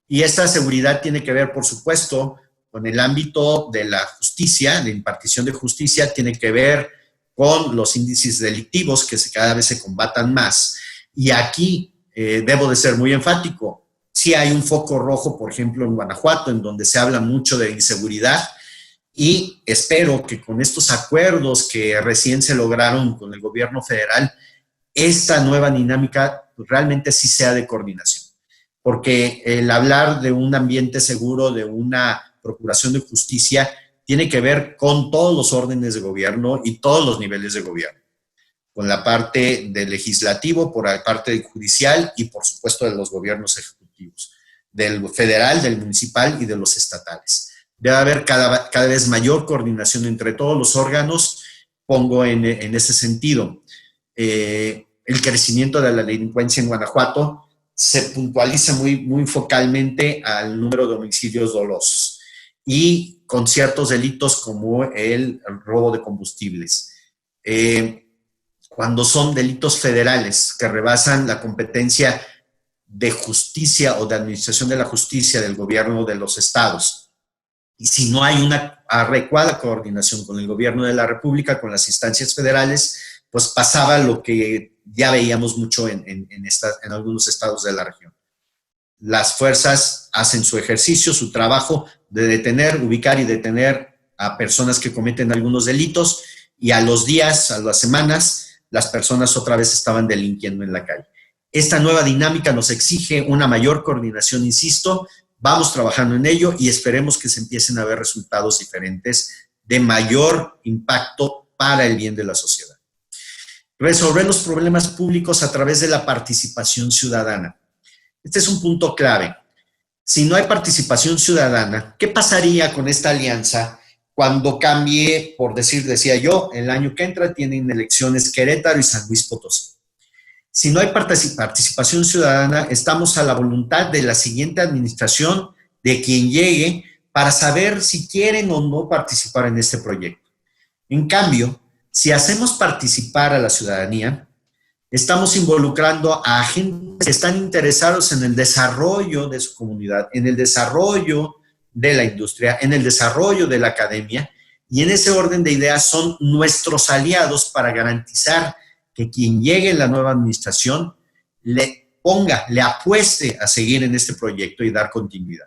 Y esta seguridad tiene que ver, por supuesto, con el ámbito de la justicia, de impartición de justicia, tiene que ver con los índices delictivos que cada vez se combatan más. Y aquí debo de ser muy enfático. Sí hay un foco rojo, por ejemplo, en Guanajuato, en donde se habla mucho de inseguridad y espero que con estos acuerdos que recién se lograron con el gobierno federal, esta nueva dinámica realmente sí sea de coordinación. Porque el hablar de un ambiente seguro, de una procuración de justicia, tiene que ver con todos los órdenes de gobierno y todos los niveles de gobierno. Con la parte del legislativo, por la parte del judicial y por supuesto de los gobiernos ejecutivos, del federal, del municipal y de los estatales. Debe haber cada vez mayor coordinación entre todos los órganos. Pongo en ese sentido el crecimiento de la delincuencia en Guanajuato se puntualiza muy focalmente al número de homicidios dolosos y con ciertos delitos como el robo de combustibles. Cuando son delitos federales que rebasan la competencia de justicia o de administración de la justicia del gobierno de los estados, y si no hay una adecuada coordinación con el gobierno de la República, con las instancias federales, pues pasaba lo que ya veíamos mucho en algunos estados de la región. Las fuerzas hacen su ejercicio, su trabajo de detener, ubicar y detener a personas que cometen algunos delitos, y a los días, a las semanas, las personas otra vez estaban delinquiendo en la calle. Esta nueva dinámica nos exige una mayor coordinación, insisto. Vamos trabajando en ello y esperemos que se empiecen a ver resultados diferentes de mayor impacto para el bien de la sociedad. Resolver los problemas públicos a través de la participación ciudadana. Este es un punto clave. Si no hay participación ciudadana, ¿qué pasaría con esta alianza cuando cambie, por decía yo, el año que entra tienen elecciones Querétaro y San Luis Potosí? Si no hay participación ciudadana, estamos a la voluntad de la siguiente administración, de quien llegue, para saber si quieren o no participar en este proyecto. En cambio, si hacemos participar a la ciudadanía, estamos involucrando a agentes que están interesados en el desarrollo de su comunidad, en el desarrollo de la industria, en el desarrollo de la academia, y en ese orden de ideas son nuestros aliados para garantizar que quien llegue en la nueva administración le apueste a seguir en este proyecto y dar continuidad.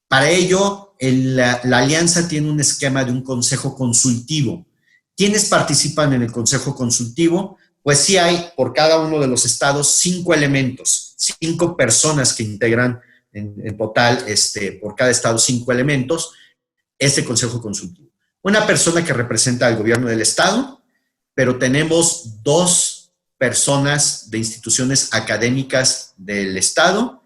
Para ello, la alianza tiene un esquema de un consejo consultivo. ¿Quiénes participan en el consejo consultivo? Pues sí hay, por cada uno de los estados, 5 elementos, 5 personas que integran en total, por cada estado, 5 elementos, este consejo consultivo. Una persona que representa al gobierno del estado, pero tenemos 2 personas de instituciones académicas del estado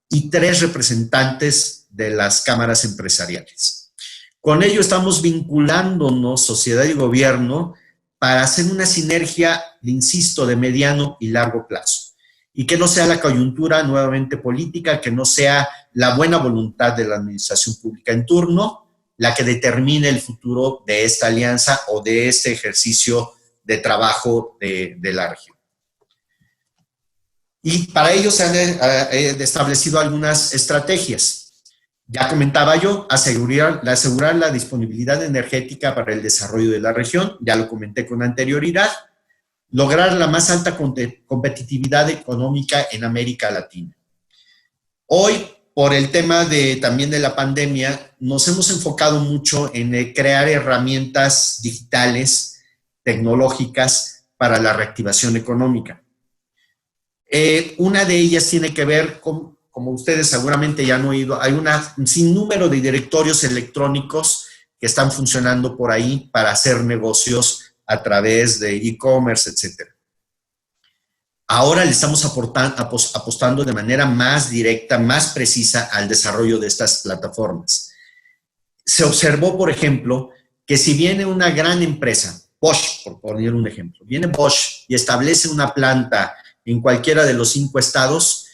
y 3 representantes de las cámaras empresariales. Con ello estamos vinculándonos, sociedad y gobierno, para hacer una sinergia, insisto, de mediano y largo plazo. Y que no sea la coyuntura nuevamente política, que no sea la buena voluntad de la administración pública en turno la que determine el futuro de esta alianza o de este ejercicio de trabajo de la región. Y para ello se han establecido algunas estrategias. Ya comentaba yo, asegurar la disponibilidad energética para el desarrollo de la región, ya lo comenté con anterioridad, lograr la más alta competitividad económica en América Latina. Hoy, por el tema también de la pandemia, nos hemos enfocado mucho en crear herramientas digitales, tecnológicas para la reactivación económica. Una de ellas tiene que ver con, como ustedes seguramente ya han oído, hay un sinnúmero de directorios electrónicos que están funcionando por ahí para hacer negocios a través de e-commerce, etc. Ahora le estamos apostando de manera más directa, más precisa al desarrollo de estas plataformas. Se observó, por ejemplo, que si viene una gran empresa, Bosch, por poner un ejemplo, viene Bosch y establece una planta en cualquiera de los 5 estados,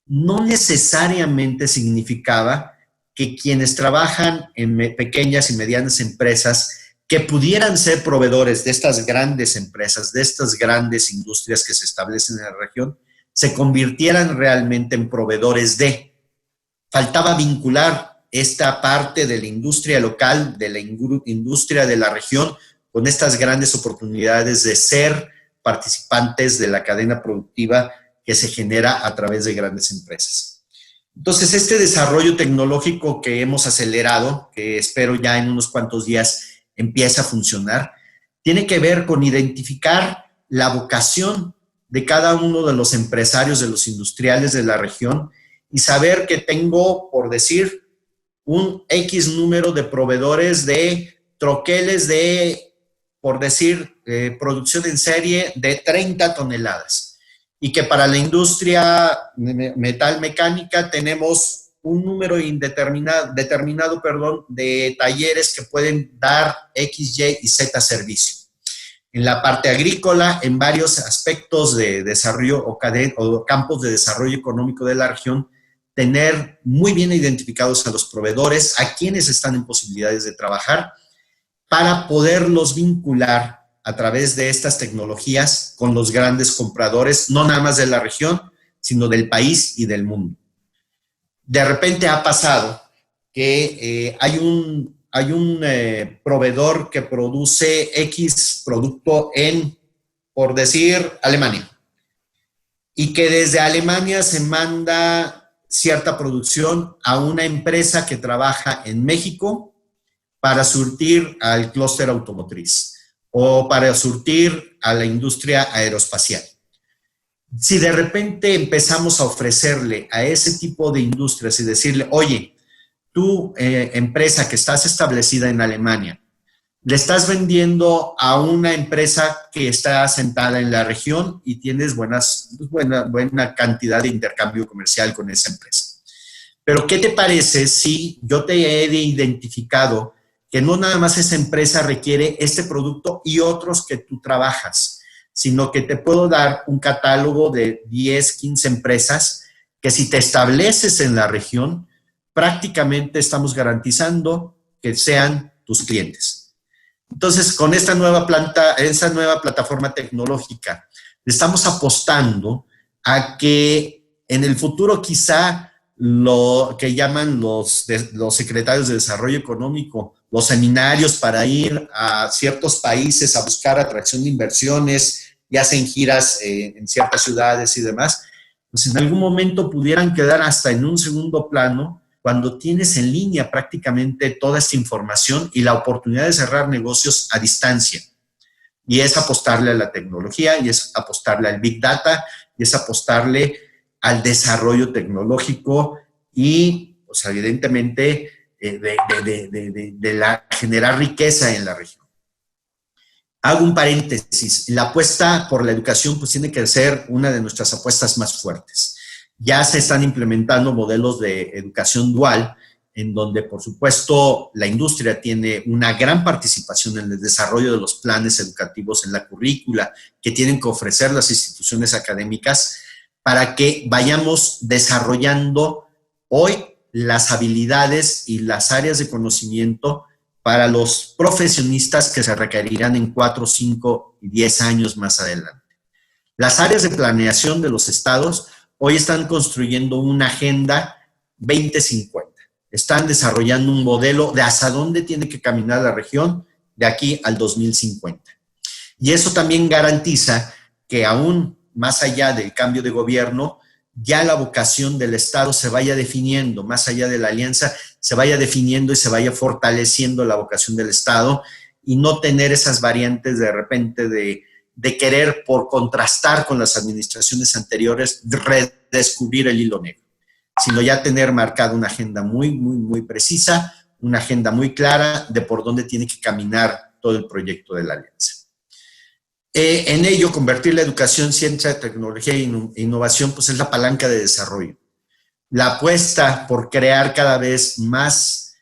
no necesariamente significaba que quienes trabajan en pequeñas y medianas empresas que pudieran ser proveedores de estas grandes empresas, de estas grandes industrias que se establecen en la región, se convirtieran realmente en proveedores de. Faltaba vincular esta parte de la industria local, de la industria de la región, con estas grandes oportunidades de ser participantes de la cadena productiva que se genera a través de grandes empresas. Entonces, este desarrollo tecnológico que hemos acelerado, que espero ya en unos cuantos días empiece a funcionar, tiene que ver con identificar la vocación de cada uno de los empresarios, de los industriales de la región y saber que tengo, por decir, un X número de proveedores de troqueles de, por decir, producción en serie de 30 toneladas. Y que para la industria metalmecánica tenemos un número determinado de talleres que pueden dar X, Y y Z servicio. En la parte agrícola, en varios aspectos de desarrollo o campos de desarrollo económico de la región, tener muy bien identificados a los proveedores, a quienes están en posibilidades de trabajar, para poderlos vincular a través de estas tecnologías con los grandes compradores, no nada más de la región, sino del país y del mundo. De repente ha pasado que hay un proveedor que produce X producto en, por decir, Alemania, y que desde Alemania se manda cierta producción a una empresa que trabaja en México para surtir al clúster automotriz o para surtir a la industria aeroespacial. Si de repente empezamos a ofrecerle a ese tipo de industrias y decirle, oye, tú, empresa que estás establecida en Alemania, le estás vendiendo a una empresa que está asentada en la región y tienes buena cantidad de intercambio comercial con esa empresa. Pero, ¿qué te parece si yo te he identificado que no nada más esa empresa requiere este producto y otros que tú trabajas, sino que te puedo dar un catálogo de 10, 15 empresas que si te estableces en la región, prácticamente estamos garantizando que sean tus clientes? Entonces, con esta nueva plataforma tecnológica, estamos apostando a que en el futuro quizá lo que llaman los secretarios de Desarrollo Económico, los seminarios para ir a ciertos países a buscar atracción de inversiones, ya hacen giras en ciertas ciudades y demás, pues en algún momento pudieran quedar hasta en un segundo plano cuando tienes en línea prácticamente toda esta información y la oportunidad de cerrar negocios a distancia. Y es apostarle a la tecnología, y es apostarle al Big Data, y es apostarle al desarrollo tecnológico y, pues, evidentemente, generar riqueza en la región. Hago un paréntesis. La apuesta por la educación pues tiene que ser una de nuestras apuestas más fuertes. Ya se están implementando modelos de educación dual, en donde, por supuesto, la industria tiene una gran participación en el desarrollo de los planes educativos en la currícula que tienen que ofrecer las instituciones académicas para que vayamos desarrollando hoy las habilidades y las áreas de conocimiento para los profesionistas que se requerirán en 4, 5 y 10 años más adelante. Las áreas de planeación de los estados hoy están construyendo una agenda 2050. Están desarrollando un modelo de hacia dónde tiene que caminar la región de aquí al 2050. Y eso también garantiza que aún más allá del cambio de gobierno, ya la vocación del Estado se vaya definiendo, más allá de la alianza, se vaya definiendo y se vaya fortaleciendo la vocación del Estado y no tener esas variantes de repente de querer, por contrastar con las administraciones anteriores, redescubrir el hilo negro, sino ya tener marcada una agenda muy, muy, muy precisa, una agenda muy clara de por dónde tiene que caminar todo el proyecto de la alianza. En ello, convertir la educación, ciencia, tecnología e innovación, pues es la palanca de desarrollo. La apuesta por crear cada vez más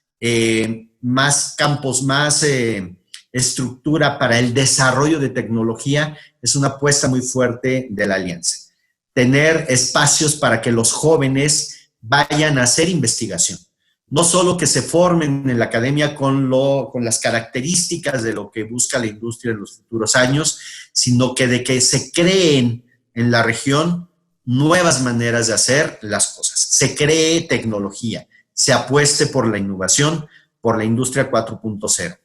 campos, más estructura para el desarrollo de tecnología es una apuesta muy fuerte de la alianza. Tener espacios para que los jóvenes vayan a hacer investigación. No solo que se formen en la academia con las características de lo que busca la industria en los futuros años, sino que de que se creen en la región nuevas maneras de hacer las cosas. Se cree tecnología, se apueste por la innovación, por la industria 4.0.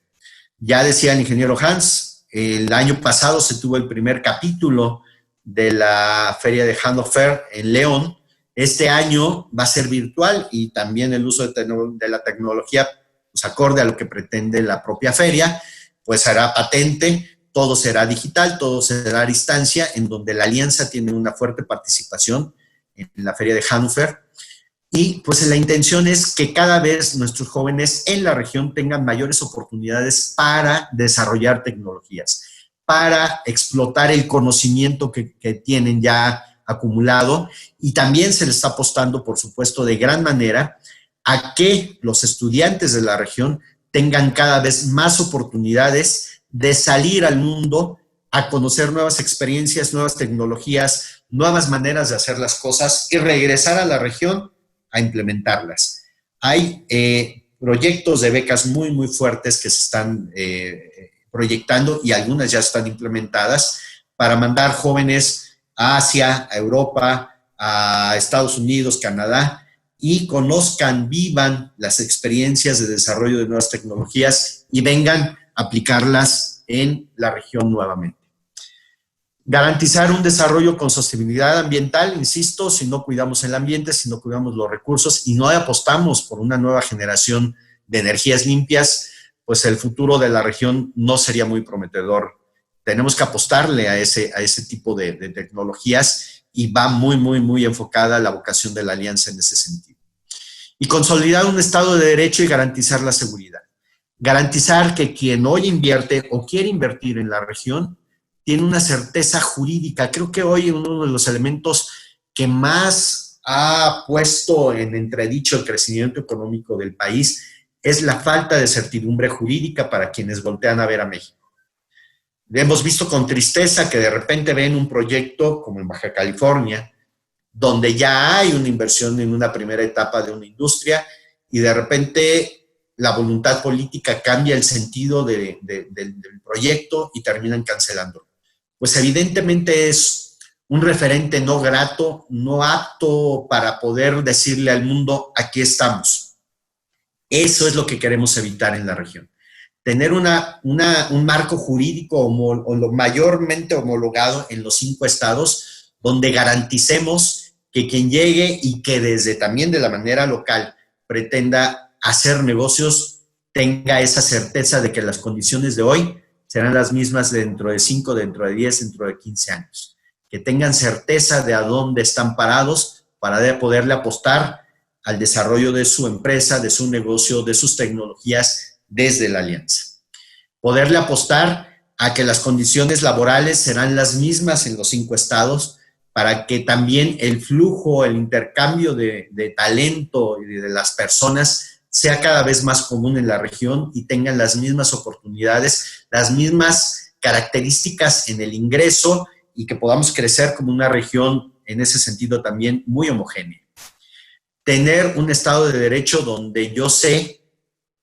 Ya decía el ingeniero Hans, el año pasado se tuvo el primer capítulo de la Feria de Hannover en León, Este año va a ser virtual y también el uso de la tecnología, pues acorde a lo que pretende la propia feria, pues será patente, todo será digital, todo será a distancia, en donde la Alianza tiene una fuerte participación en la feria de Hannover. Y pues la intención es que cada vez nuestros jóvenes en la región tengan mayores oportunidades para desarrollar tecnologías, para explotar el conocimiento que tienen ya acumulado, y también se les está apostando, por supuesto, de gran manera a que los estudiantes de la región tengan cada vez más oportunidades de salir al mundo a conocer nuevas experiencias, nuevas tecnologías, nuevas maneras de hacer las cosas y regresar a la región a implementarlas. Hay proyectos de becas muy, muy fuertes que se están proyectando y algunas ya están implementadas para mandar jóvenes a Asia, a Europa, a Estados Unidos, Canadá, y conozcan, vivan las experiencias de desarrollo de nuevas tecnologías y vengan a aplicarlas en la región nuevamente. Garantizar un desarrollo con sostenibilidad ambiental, insisto, si no cuidamos el ambiente, si no cuidamos los recursos y no apostamos por una nueva generación de energías limpias, pues el futuro de la región no sería muy prometedor. Tenemos que apostarle a ese tipo de tecnologías y va muy, muy, muy enfocada la vocación de la Alianza en ese sentido. Y consolidar un Estado de Derecho y garantizar la seguridad. Garantizar que quien hoy invierte o quiere invertir en la región tiene una certeza jurídica. Creo que hoy uno de los elementos que más ha puesto en entredicho el crecimiento económico del país es la falta de certidumbre jurídica para quienes voltean a ver a México. Hemos visto con tristeza que de repente ven un proyecto como en Baja California, donde ya hay una inversión en una primera etapa de una industria y de repente la voluntad política cambia el sentido del proyecto y terminan cancelándolo. Pues evidentemente es un referente no grato, no apto para poder decirle al mundo, aquí estamos. Eso es lo que queremos evitar en la región. Tener un marco jurídico o lo mayormente homologado en los 5 estados, donde garanticemos que quien llegue y que desde también de la manera local pretenda hacer negocios, tenga esa certeza de que las condiciones de hoy serán las mismas dentro de 5, dentro de 10, dentro de 15 años. Que tengan certeza de a dónde están parados para poderle apostar al desarrollo de su empresa, de su negocio, de sus tecnologías desde la Alianza. Poderle apostar a que las condiciones laborales serán las mismas en los 5 estados para que también el flujo, el intercambio de talento y de las personas sea cada vez más común en la región y tengan las mismas oportunidades, las mismas características en el ingreso y que podamos crecer como una región en ese sentido también muy homogénea. Tener un Estado de Derecho donde yo sé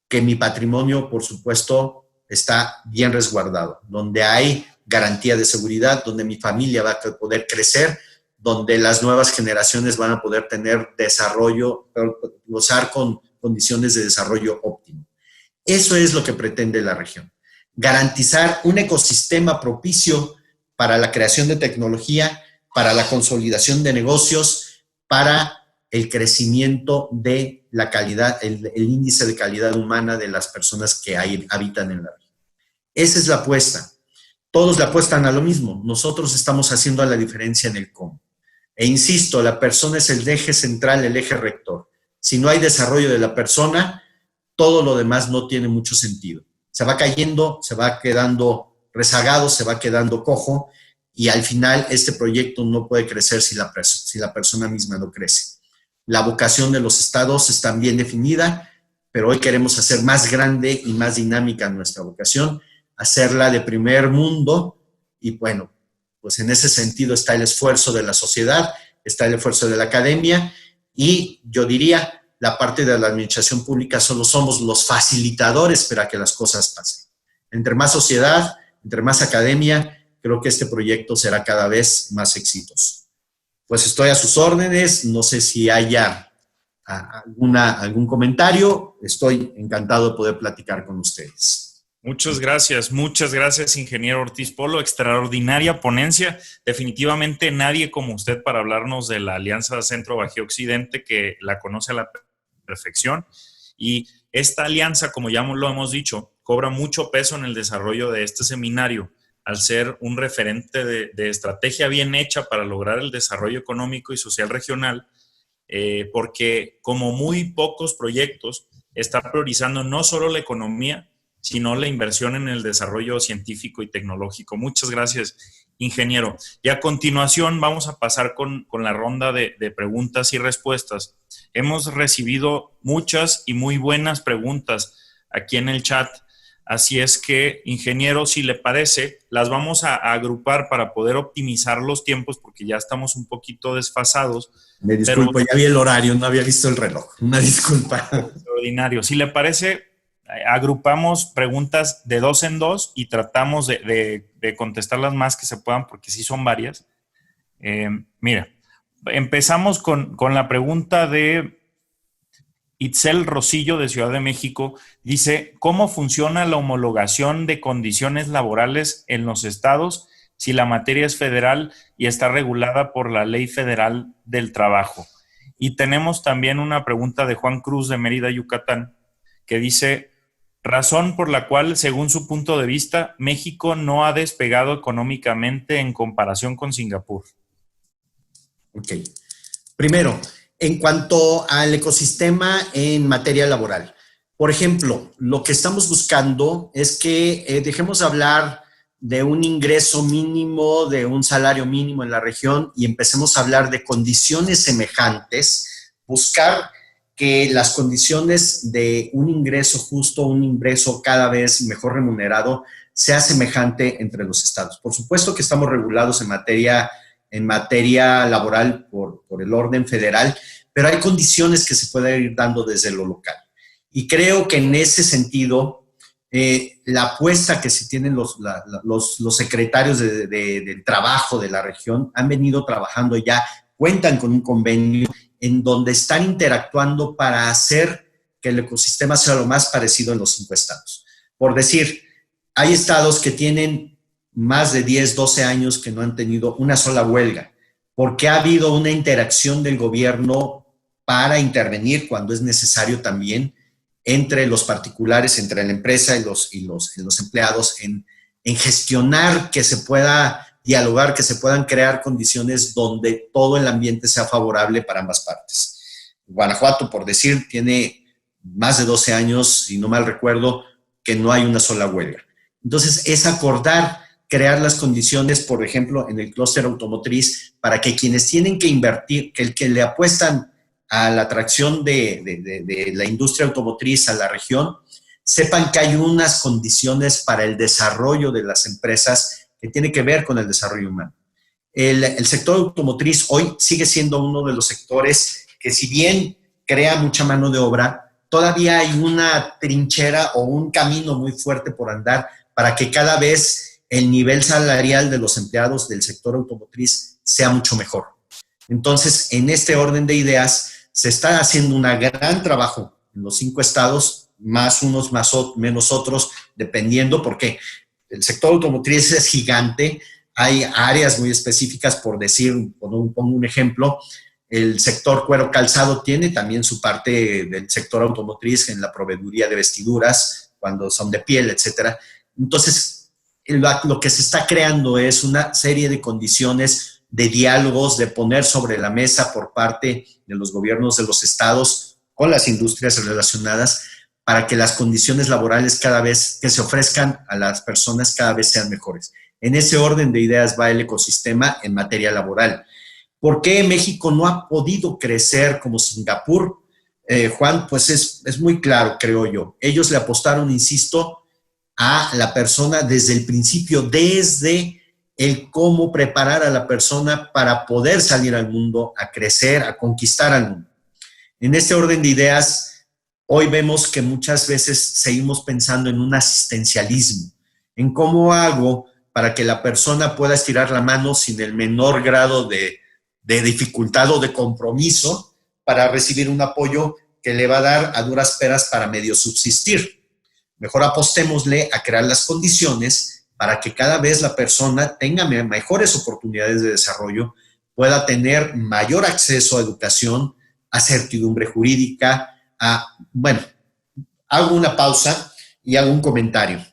que mi patrimonio, por supuesto, está bien resguardado, donde hay garantía de seguridad, donde mi familia va a poder crecer, donde las nuevas generaciones van a poder tener desarrollo, gozar con condiciones de desarrollo óptimo. Eso es lo que pretende la región. Garantizar un ecosistema propicio para la creación de tecnología, para la consolidación de negocios, para el crecimiento de la calidad, el índice de calidad humana de las personas que habitan en la región. Esa es la apuesta. Todos le apuestan a lo mismo. Nosotros estamos haciendo la diferencia en el cómo. E insisto, la persona es el eje central, el eje rector. Si no hay desarrollo de la persona, todo lo demás no tiene mucho sentido. Se va cayendo, se va quedando rezagado, se va quedando cojo y al final este proyecto no puede crecer si la persona misma no crece. La vocación de los estados está bien definida, pero hoy queremos hacer más grande y más dinámica nuestra vocación, hacerla de primer mundo y bueno, pues en ese sentido está el esfuerzo de la sociedad, está el esfuerzo de la academia y yo diría, la parte de la administración pública solo somos los facilitadores para que las cosas pasen. Entre más sociedad, entre más academia, creo que este proyecto será cada vez más exitoso. Pues estoy a sus órdenes, no sé si haya algún comentario, estoy encantado de poder platicar con ustedes. Muchas gracias, ingeniero Ortiz Polo. Extraordinaria ponencia. Definitivamente nadie como usted para hablarnos de la Alianza Centro Bajío Occidente, que la conoce a la perfección. Y esta alianza, como ya lo hemos dicho, cobra mucho peso en el desarrollo de este seminario, al ser un referente de estrategia bien hecha para lograr el desarrollo económico y social regional, porque como muy pocos proyectos, está priorizando no solo la economía, sino la inversión en el desarrollo científico y tecnológico. Muchas gracias, ingeniero. Y a continuación vamos a pasar con la ronda de preguntas y respuestas. Hemos recibido muchas y muy buenas preguntas aquí en el chat, así es que, ingeniero, si le parece, las vamos a agrupar para poder optimizar los tiempos, porque ya estamos un poquito desfasados. Me disculpo, ya vi el horario, no había visto el reloj. Una disculpa. Extraordinario. Si le parece, agrupamos preguntas de 2 en 2 y tratamos de contestar las más que se puedan, porque sí son varias. Mira, empezamos con la pregunta de Itzel Rosillo, de Ciudad de México. Dice, ¿cómo funciona la homologación de condiciones laborales en los estados si la materia es federal y está regulada por la Ley Federal del Trabajo? Y tenemos también una pregunta de Juan Cruz, de Mérida, Yucatán, que dice, razón por la cual, según su punto de vista, México no ha despegado económicamente en comparación con Singapur. Ok. Primero, en cuanto al ecosistema en materia laboral. Por ejemplo, lo que estamos buscando es que dejemos de hablar de un ingreso mínimo, de un salario mínimo en la región y empecemos a hablar de condiciones semejantes, buscar que las condiciones de un ingreso justo, un ingreso cada vez mejor remunerado, sea semejante entre los estados. Por supuesto que estamos regulados en materia laboral por el orden federal, pero hay condiciones que se pueden ir dando desde lo local. Y creo que en ese sentido, la apuesta que se tienen los secretarios del trabajo de la región han venido trabajando ya, cuentan con un convenio en donde están interactuando para hacer que el ecosistema sea lo más parecido en los 5 estados. Por decir, hay estados que tienen más de 10, 12 años que no han tenido una sola huelga, porque ha habido una interacción del gobierno para intervenir cuando es necesario también entre los particulares, entre la empresa y los empleados en gestionar que se pueda dialogar, que se puedan crear condiciones donde todo el ambiente sea favorable para ambas partes. Guanajuato, por decir, tiene más de 12 años, si no mal recuerdo, que no hay una sola huelga. Entonces, es acordar, crear las condiciones, por ejemplo, en el clúster automotriz, para que quienes tienen que invertir, que el que le apuestan a la atracción de la industria automotriz a la región, sepan que hay unas condiciones para el desarrollo de las empresas que tiene que ver con el desarrollo humano. El sector automotriz hoy sigue siendo uno de los sectores que, si bien crea mucha mano de obra, todavía hay una trinchera o un camino muy fuerte por andar para que cada vez el nivel salarial de los empleados del sector automotriz sea mucho mejor. Entonces, en este orden de ideas, se está haciendo un gran trabajo en los 5 estados, más unos, menos otros, dependiendo, porque el sector automotriz es gigante. Hay áreas muy específicas, por decir, pongo un ejemplo, el sector cuero calzado tiene también su parte del sector automotriz en la proveeduría de vestiduras, cuando son de piel, etcétera. Entonces, lo que se está creando es una serie de condiciones de diálogos, de poner sobre la mesa por parte de los gobiernos de los estados con las industrias relacionadas para que las condiciones laborales cada vez que se ofrezcan a las personas cada vez sean mejores. En ese orden de ideas va el ecosistema en materia laboral. ¿Por qué México no ha podido crecer como Singapur? Juan, pues es muy claro, creo yo. Ellos le apostaron, insisto, a la persona desde el principio, desde el cómo preparar a la persona para poder salir al mundo, a crecer, a conquistar al mundo. En este orden de ideas, hoy vemos que muchas veces seguimos pensando en un asistencialismo, en cómo hago para que la persona pueda estirar la mano sin el menor grado de dificultad o de compromiso para recibir un apoyo que le va a dar a duras penas para medio subsistir. Mejor apostémosle a crear las condiciones para que cada vez la persona tenga mejores oportunidades de desarrollo, pueda tener mayor acceso a educación, a certidumbre jurídica, bueno, hago una pausa y hago un comentario.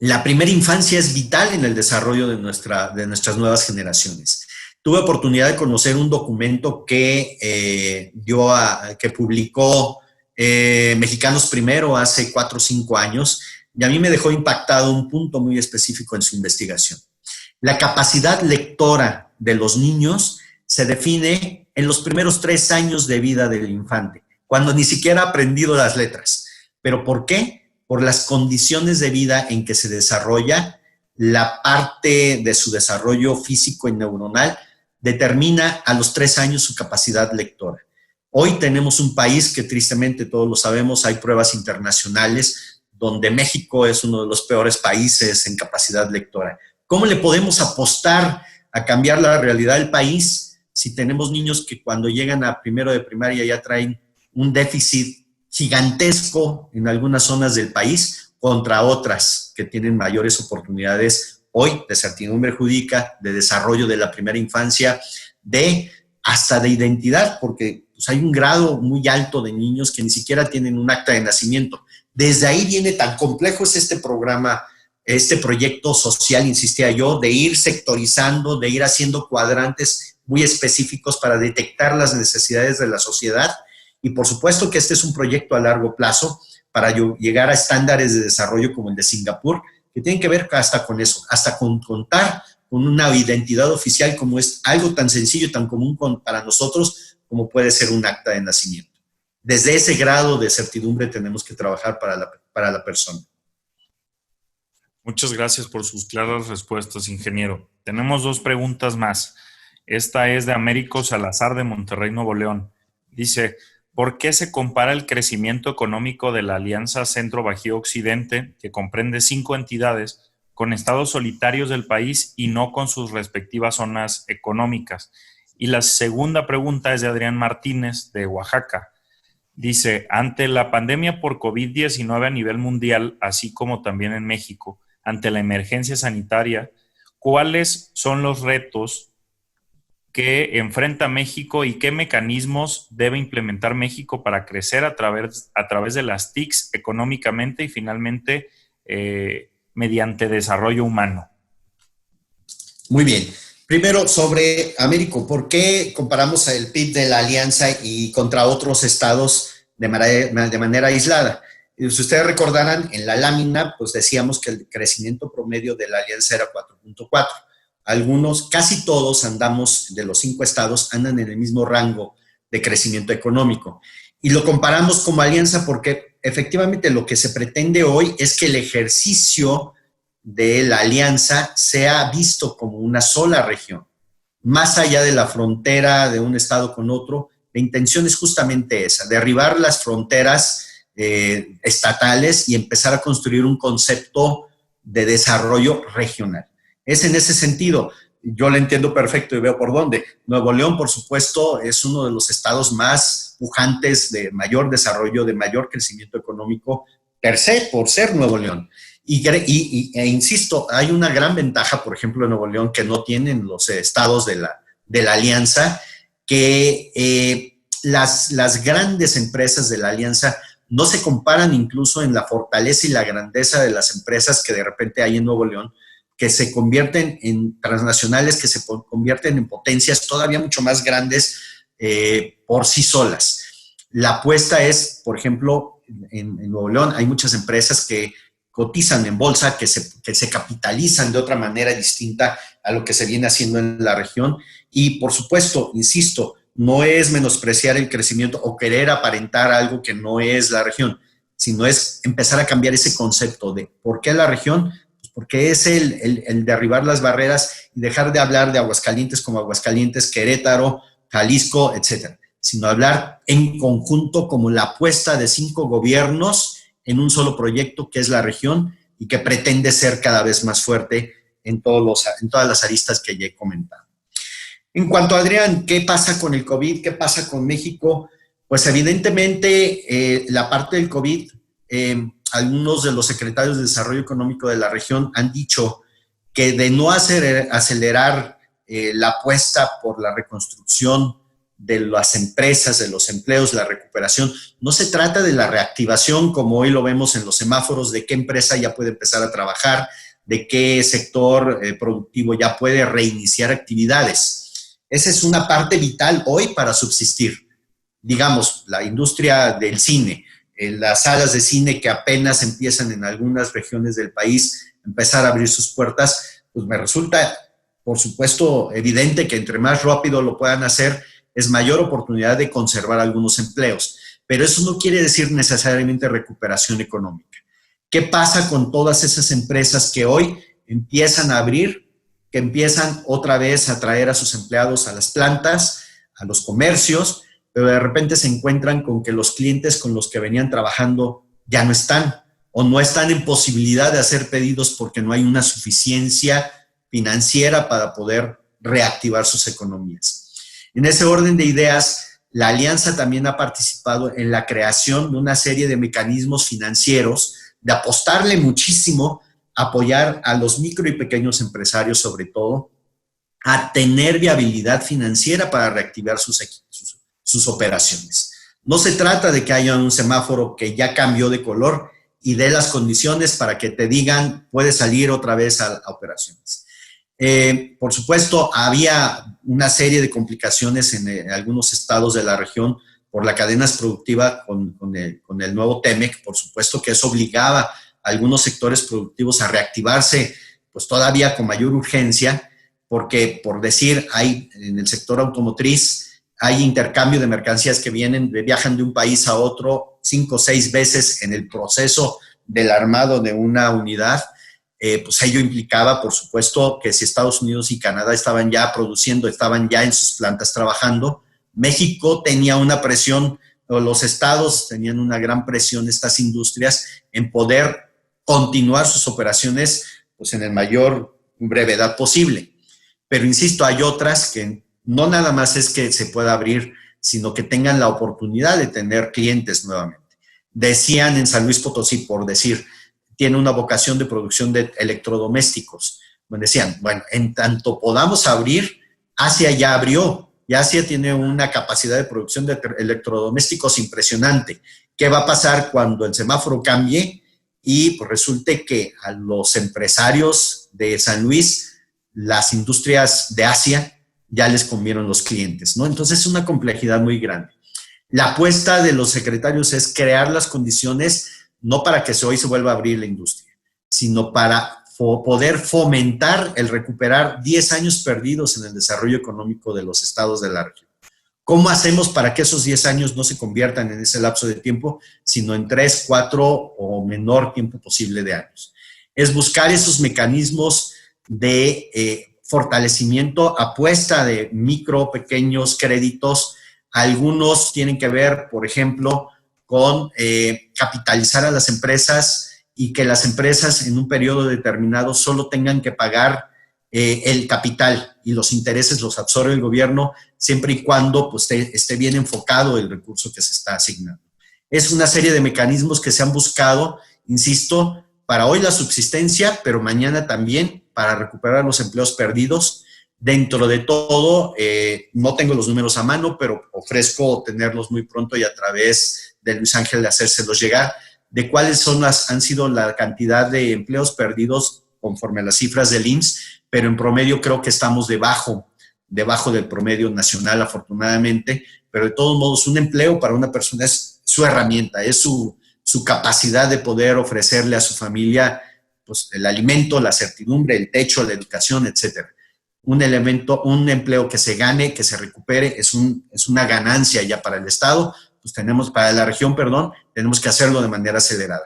La primera infancia es vital en el desarrollo de nuestras nuevas generaciones. Tuve oportunidad de conocer un documento que publicó Mexicanos Primero hace 4 o 5 años, y a mí me dejó impactado un punto muy específico en su investigación. La capacidad lectora de los niños se define en los primeros 3 años de vida del infante, cuando ni siquiera ha aprendido las letras. ¿Pero por qué? Por las condiciones de vida en que se desarrolla, la parte de su desarrollo físico y neuronal determina a los 3 años su capacidad lectora. Hoy tenemos un país que tristemente todos lo sabemos, hay pruebas internacionales donde México es uno de los peores países en capacidad lectora. ¿Cómo le podemos apostar a cambiar la realidad del país si tenemos niños que cuando llegan a primero de primaria ya traen un déficit gigantesco en algunas zonas del país contra otras que tienen mayores oportunidades hoy de certidumbre jurídica, de desarrollo de la primera infancia, hasta de identidad, porque pues, hay un grado muy alto de niños que ni siquiera tienen un acta de nacimiento. Desde ahí viene tan complejo es este programa, este proyecto social, insistía yo, de ir sectorizando, de ir haciendo cuadrantes muy específicos para detectar las necesidades de la sociedad. Y por supuesto que este es un proyecto a largo plazo para llegar a estándares de desarrollo como el de Singapur, que tienen que ver hasta con eso, hasta con contar con una identidad oficial como es algo tan sencillo, tan común para nosotros como puede ser un acta de nacimiento. Desde ese grado de certidumbre tenemos que trabajar para la persona. Muchas gracias por sus claras respuestas, ingeniero. Tenemos 2 preguntas más. Esta es de Américo Salazar de Monterrey, Nuevo León. Dice, ¿por qué se compara el crecimiento económico de la Alianza Centro-Bajío Occidente, que comprende 5 entidades, con estados solitarios del país y no con sus respectivas zonas económicas? Y la segunda pregunta es de Adrián Martínez, de Oaxaca. Dice, ante la pandemia por COVID-19 a nivel mundial, así como también en México, ante la emergencia sanitaria, ¿cuáles son los retos que enfrenta México y qué mecanismos debe implementar México para crecer a través de las TICs económicamente y finalmente mediante desarrollo humano? Muy bien. Primero, sobre Américo, ¿por qué comparamos el PIB de la Alianza y contra otros estados de manera aislada? Si ustedes recordarán, en la lámina, pues decíamos que el crecimiento promedio de la Alianza era 4.4. Algunos, casi todos andamos, de los 5 estados, andan en el mismo rango de crecimiento económico. Y lo comparamos como alianza porque efectivamente lo que se pretende hoy es que el ejercicio de la alianza sea visto como una sola región. Más allá de la frontera de un estado con otro, la intención es justamente esa, derribar las fronteras estatales y empezar a construir un concepto de desarrollo regional. Es en ese sentido, yo lo entiendo perfecto y veo por dónde. Nuevo León, por supuesto, es uno de los estados más pujantes de mayor desarrollo, de mayor crecimiento económico, per se, por ser Nuevo León. E insisto, hay una gran ventaja, por ejemplo, en Nuevo León, que no tienen los estados de la Alianza, que las grandes empresas de la Alianza no se comparan incluso en la fortaleza y la grandeza de las empresas que de repente hay en Nuevo León, que se convierten en transnacionales, que se convierten en potencias todavía mucho más grandes por sí solas. La apuesta es, por ejemplo, en Nuevo León hay muchas empresas que cotizan en bolsa, que se capitalizan de otra manera distinta a lo que se viene haciendo en la región. Y, por supuesto, insisto, no es menospreciar el crecimiento o querer aparentar algo que no es la región, sino es empezar a cambiar ese concepto de ¿por qué la región? Pues porque es el derribar las barreras y dejar de hablar de Aguascalientes como Aguascalientes, Querétaro, Jalisco, etcétera, sino hablar en conjunto como la apuesta de 5 gobiernos en un solo proyecto que es la región y que pretende ser cada vez más fuerte en todas las aristas que ya he comentado. En cuanto a Adrián, ¿qué pasa con el COVID? ¿Qué pasa con México? Pues evidentemente la parte del COVID, algunos de los secretarios de Desarrollo Económico de la región han dicho que de no acelerar la apuesta por la reconstrucción de las empresas, de los empleos, la recuperación, no se trata de la reactivación como hoy lo vemos en los semáforos, de qué empresa ya puede empezar a trabajar, de qué sector productivo ya puede reiniciar actividades. Esa es una parte vital hoy para subsistir. Digamos, la industria del cine, las salas de cine que apenas empiezan en algunas regiones del país a empezar a abrir sus puertas, pues me resulta, por supuesto, evidente que entre más rápido lo puedan hacer, es mayor oportunidad de conservar algunos empleos. Pero eso no quiere decir necesariamente recuperación económica. ¿Qué pasa con todas esas empresas que hoy empiezan a abrir, que empiezan otra vez a traer a sus empleados a las plantas, a los comercios, pero de repente se encuentran con que los clientes con los que venían trabajando ya no están o no están en posibilidad de hacer pedidos porque no hay una suficiencia financiera para poder reactivar sus economías? En ese orden de ideas, la Alianza también ha participado en la creación de una serie de mecanismos financieros, de apostarle muchísimo, apoyar a los micro y pequeños empresarios sobre todo, a tener viabilidad financiera para reactivar sus operaciones. No se trata de que haya un semáforo que ya cambió de color y dé las condiciones para que te digan puedes salir otra vez a operaciones. Por supuesto, había una serie de complicaciones en algunos estados de la región por la cadena productiva con el nuevo TEMEC. Por supuesto que eso obligaba a algunos sectores productivos a reactivarse pues todavía con mayor urgencia, porque por decir, hay en el sector automotriz, hay intercambio de mercancías que viajan de un país a otro 5 o 6 veces en el proceso del armado de una unidad. Pues ello implicaba, por supuesto, que si Estados Unidos y Canadá estaban ya produciendo, estaban ya en sus plantas trabajando, México tenía una presión, o los estados tenían una gran presión, estas industrias, en poder continuar sus operaciones pues, en la mayor brevedad posible. Pero insisto, hay otras que no nada más es que se pueda abrir, sino que tengan la oportunidad de tener clientes nuevamente. Decían en San Luis Potosí, por decir, tiene una vocación de producción de electrodomésticos. Bueno, decían, bueno, en tanto podamos abrir, Asia ya abrió, y Asia tiene una capacidad de producción de electrodomésticos impresionante. ¿Qué va a pasar cuando el semáforo cambie? Y pues resulte que a los empresarios de San Luis, las industrias de Asia, ya les comieron los clientes, ¿no? Entonces es una complejidad muy grande. La apuesta de los secretarios es crear las condiciones no para que hoy se vuelva a abrir la industria, sino para poder fomentar el recuperar 10 años perdidos en el desarrollo económico de los estados de la región. ¿Cómo hacemos para que esos 10 años no se conviertan en ese lapso de tiempo, sino en 3, 4 o menor tiempo posible de años? Es buscar esos mecanismos de fortalecimiento, apuesta de micro, pequeños créditos. Algunos tienen que ver, por ejemplo, con capitalizar a las empresas y que las empresas en un periodo determinado solo tengan que pagar el capital y los intereses los absorbe el gobierno siempre y cuando pues, esté bien enfocado el recurso que se está asignando. Es una serie de mecanismos que se han buscado, insisto, para hoy la subsistencia, pero mañana también para recuperar los empleos perdidos. Dentro de todo, no tengo los números a mano, pero ofrezco tenerlos muy pronto y a través de Luis Ángel de hacérselos llegar, de cuáles han sido la cantidad de empleos perdidos conforme a las cifras del IMSS, pero en promedio creo que estamos debajo del promedio nacional, afortunadamente, pero de todos modos un empleo para una persona es su herramienta, es su capacidad de poder ofrecerle a su familia pues, el alimento, la certidumbre, el techo, la educación, etcétera. Un empleo que se gane, que se recupere, es una ganancia ya para el Estado, pues para la región, tenemos que hacerlo de manera acelerada.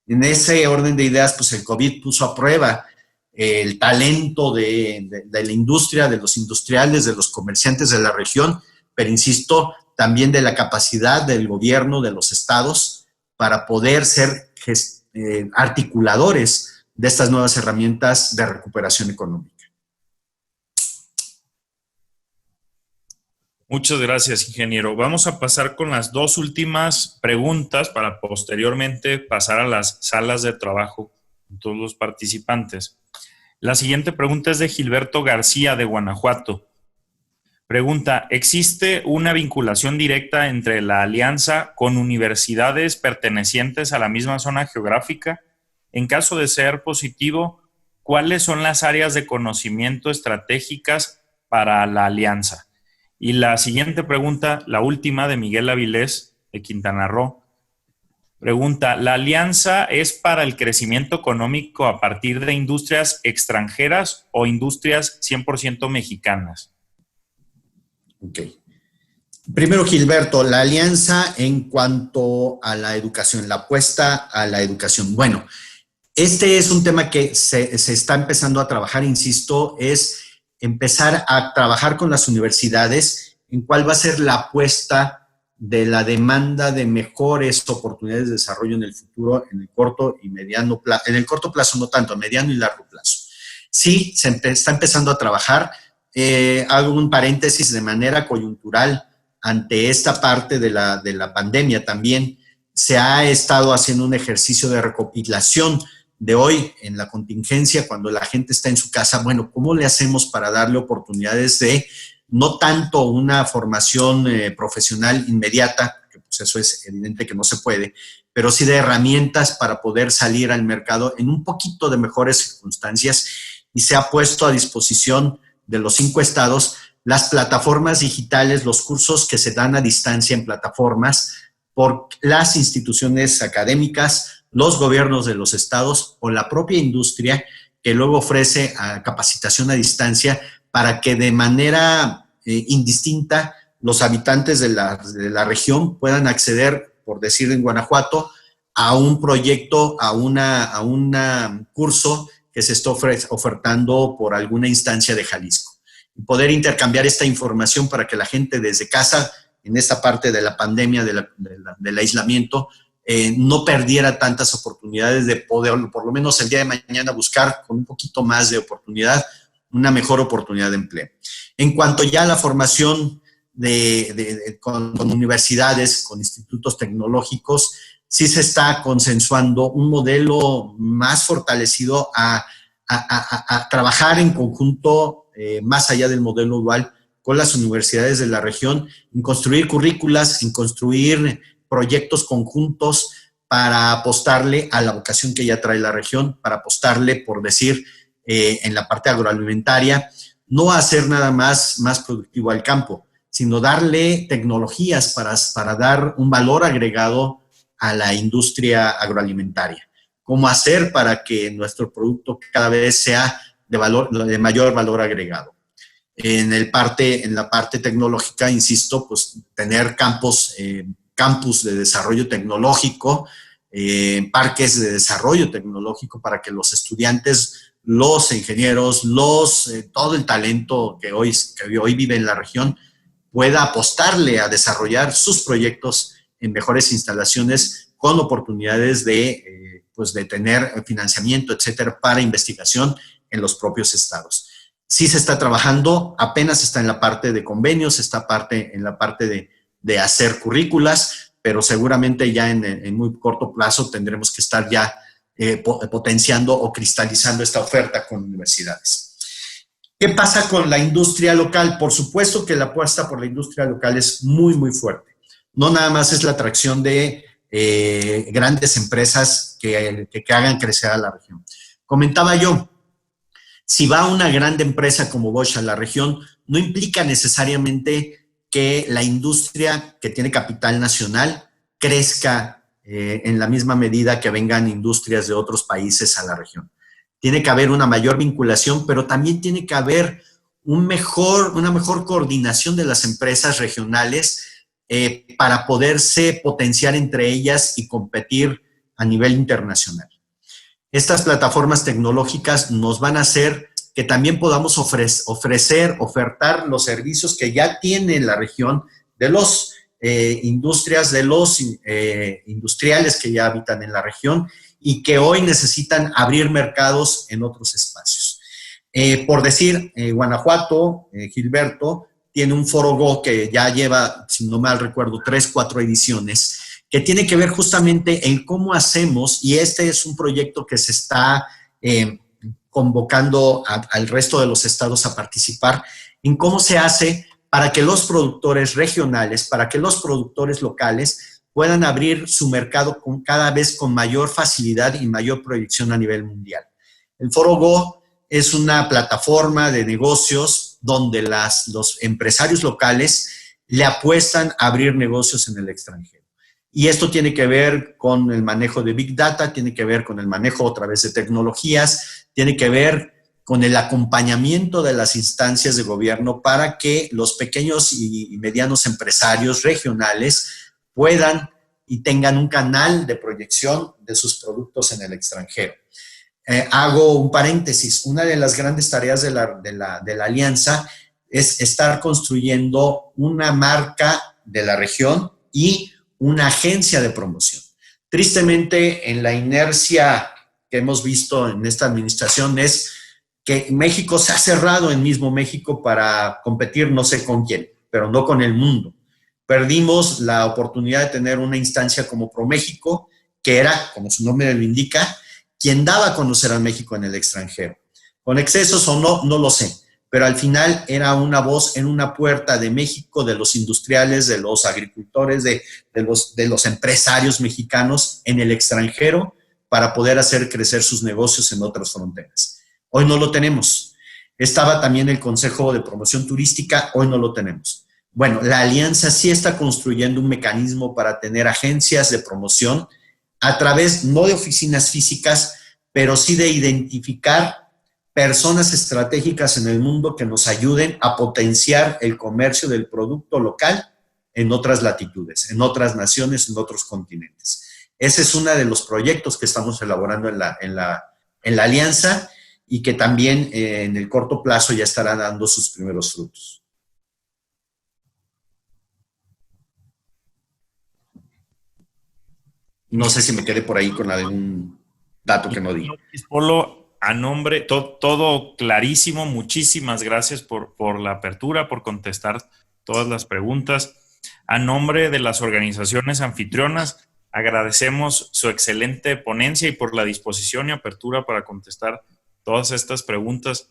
En ese orden de ideas, pues el COVID puso a prueba el talento de la industria, de los industriales, de los comerciantes de la región, pero insisto, también de la capacidad del gobierno, de los estados, para poder ser articuladores de estas nuevas herramientas de recuperación económica. Muchas gracias, ingeniero. Vamos a pasar con las dos últimas preguntas para posteriormente pasar a las salas de trabajo con todos los participantes. La siguiente pregunta es de Gilberto García, de Guanajuato. Pregunta, ¿existe una vinculación directa entre la alianza con universidades pertenecientes a la misma zona geográfica? En caso de ser positivo, ¿cuáles son las áreas de conocimiento estratégicas para la alianza? Y la siguiente pregunta, la última, de Miguel Avilés, de Quintana Roo. Pregunta, ¿la alianza es para el crecimiento económico a partir de industrias extranjeras o industrias 100% mexicanas? Ok. Primero, Gilberto, la alianza en cuanto a la educación, la apuesta a la educación. Bueno, este es un tema que se está empezando a trabajar, insisto, es empezar a trabajar con las universidades en cuál va a ser la apuesta de la demanda de mejores oportunidades de desarrollo en el futuro, en el corto y mediano plazo, en el corto plazo no tanto, mediano y largo plazo. Sí, está empezando a trabajar. Hago un paréntesis de manera coyuntural ante esta parte de la pandemia también. Se ha estado haciendo un ejercicio de recopilación de hoy en la contingencia, cuando la gente está en su casa. Bueno, ¿cómo le hacemos para darle oportunidades de no tanto una formación profesional inmediata, que pues eso es evidente que no se puede, pero sí de herramientas para poder salir al mercado en un poquito de mejores circunstancias? Y se ha puesto a disposición de los 5 estados las plataformas digitales, los cursos que se dan a distancia en plataformas por las instituciones académicas, los gobiernos de los estados o la propia industria, que luego ofrece capacitación a distancia para que de manera indistinta los habitantes de la región puedan acceder, por decir en Guanajuato, a un proyecto, a un curso que se está ofertando por alguna instancia de Jalisco. Y poder intercambiar esta información para que la gente desde casa, en esta parte de la pandemia, del aislamiento, no perdiera tantas oportunidades de poder, por lo menos el día de mañana, buscar con un poquito más de oportunidad, una mejor oportunidad de empleo. En cuanto ya a la formación con universidades, con institutos tecnológicos, sí se está consensuando un modelo más fortalecido a trabajar en conjunto, más allá del modelo dual, con las universidades de la región, en construir currículas, en construir proyectos conjuntos para apostarle a la vocación que ya trae la región, para apostarle, por decir, en la parte agroalimentaria, no hacer nada más productivo al campo, sino darle tecnologías para dar un valor agregado a la industria agroalimentaria. ¿Cómo hacer para que nuestro producto cada vez sea de mayor valor agregado? En la parte tecnológica, insisto, pues tener campus de desarrollo tecnológico, parques de desarrollo tecnológico para que los estudiantes, los ingenieros, todo el talento que hoy vive en la región pueda apostarle a desarrollar sus proyectos en mejores instalaciones con oportunidades de tener financiamiento, etcétera, para investigación en los propios estados. Sí se está trabajando, apenas está en la parte de convenios, está en la parte de hacer currículas, pero seguramente ya en muy corto plazo tendremos que estar ya potenciando o cristalizando esta oferta con universidades. ¿Qué pasa con la industria local? Por supuesto que la apuesta por la industria local es muy, muy fuerte. No nada más es la atracción de grandes empresas que hagan crecer a la región. Comentaba yo, si va una gran empresa como Bosch a la región, no implica necesariamente que la industria que tiene capital nacional crezca en la misma medida que vengan industrias de otros países a la región. Tiene que haber una mayor vinculación, pero también tiene que haber una mejor coordinación de las empresas regionales para poderse potenciar entre ellas y competir a nivel internacional. Estas plataformas tecnológicas nos van a hacer que también podamos ofertar los servicios que ya tiene la región de los industrias, de los industriales que ya habitan en la región y que hoy necesitan abrir mercados en otros espacios. Por decir, Guanajuato, Gilberto, tiene un Foro Go que ya lleva, si no mal recuerdo, 3, 4 ediciones, que tiene que ver justamente en cómo hacemos, y este es un proyecto que se está convocando al resto de los estados a participar, en cómo se hace para que los productores regionales, para que los productores locales puedan abrir su mercado cada vez con mayor facilidad y mayor proyección a nivel mundial. El Foro Go es una plataforma de negocios donde los empresarios locales le apuestan a abrir negocios en el extranjero. Y esto tiene que ver con el manejo de Big Data, tiene que ver con el manejo a través de tecnologías, tiene que ver con el acompañamiento de las instancias de gobierno para que los pequeños y medianos empresarios regionales puedan y tengan un canal de proyección de sus productos en el extranjero. Hago un paréntesis. Una de las grandes tareas de la alianza es estar construyendo una marca de la región y una agencia de promoción. Tristemente, en la inercia que hemos visto en esta administración es que México se ha cerrado en mismo México para competir no sé con quién, pero no con el mundo. Perdimos la oportunidad de tener una instancia como ProMéxico, que era, como su nombre lo indica, quien daba a conocer a México en el extranjero. Con excesos o no, no lo sé, pero al final era una voz en una puerta de México, de los industriales, de los agricultores, de los empresarios mexicanos en el extranjero para poder hacer crecer sus negocios en otras fronteras. Hoy no lo tenemos. Estaba también el Consejo de Promoción Turística, hoy no lo tenemos. Bueno, la alianza sí está construyendo un mecanismo para tener agencias de promoción a través, no de oficinas físicas, pero sí de identificar personas estratégicas en el mundo que nos ayuden a potenciar el comercio del producto local en otras latitudes, en otras naciones, en otros continentes. Ese es uno de los proyectos que estamos elaborando en la alianza y que también en el corto plazo ya estará dando sus primeros frutos. No sé si me quedé por ahí con algún dato que no di. Polo, a nombre, todo clarísimo. Muchísimas gracias por la apertura, por contestar todas las preguntas. A nombre de las organizaciones anfitrionas, agradecemos su excelente ponencia y por la disposición y apertura para contestar todas estas preguntas.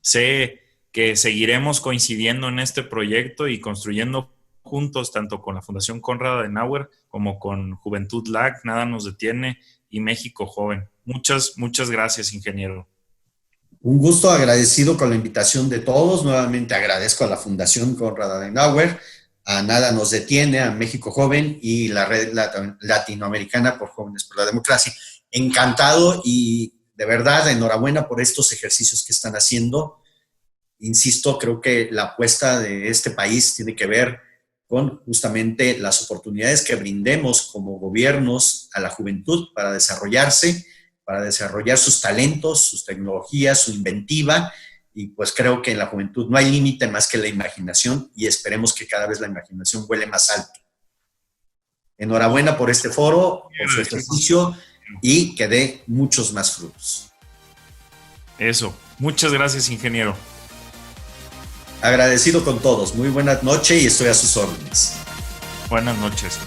Sé que seguiremos coincidiendo en este proyecto y construyendo juntos, tanto con la Fundación Konrad Adenauer como con Juventud LAC, Nada Nos Detiene y México Joven. Muchas gracias, ingeniero. Un gusto, agradecido con la invitación de todos. Nuevamente agradezco a la Fundación Konrad Adenauer, a Nada Nos Detiene, a México Joven y la Red Latinoamericana por Jóvenes por la Democracia. Encantado y de verdad enhorabuena por estos ejercicios que están haciendo. Insisto, creo que la apuesta de este país tiene que ver con justamente las oportunidades que brindemos como gobiernos a la juventud para desarrollarse, para desarrollar sus talentos, sus tecnologías, su inventiva, y pues creo que en la juventud no hay límite más que la imaginación y esperemos que cada vez la imaginación vuele más alto. Enhorabuena por este foro, por su ejercicio y que dé muchos más frutos. Eso. Muchas gracias, ingeniero. Agradecido con todos. Muy buena noche y estoy a sus órdenes. Buenas noches.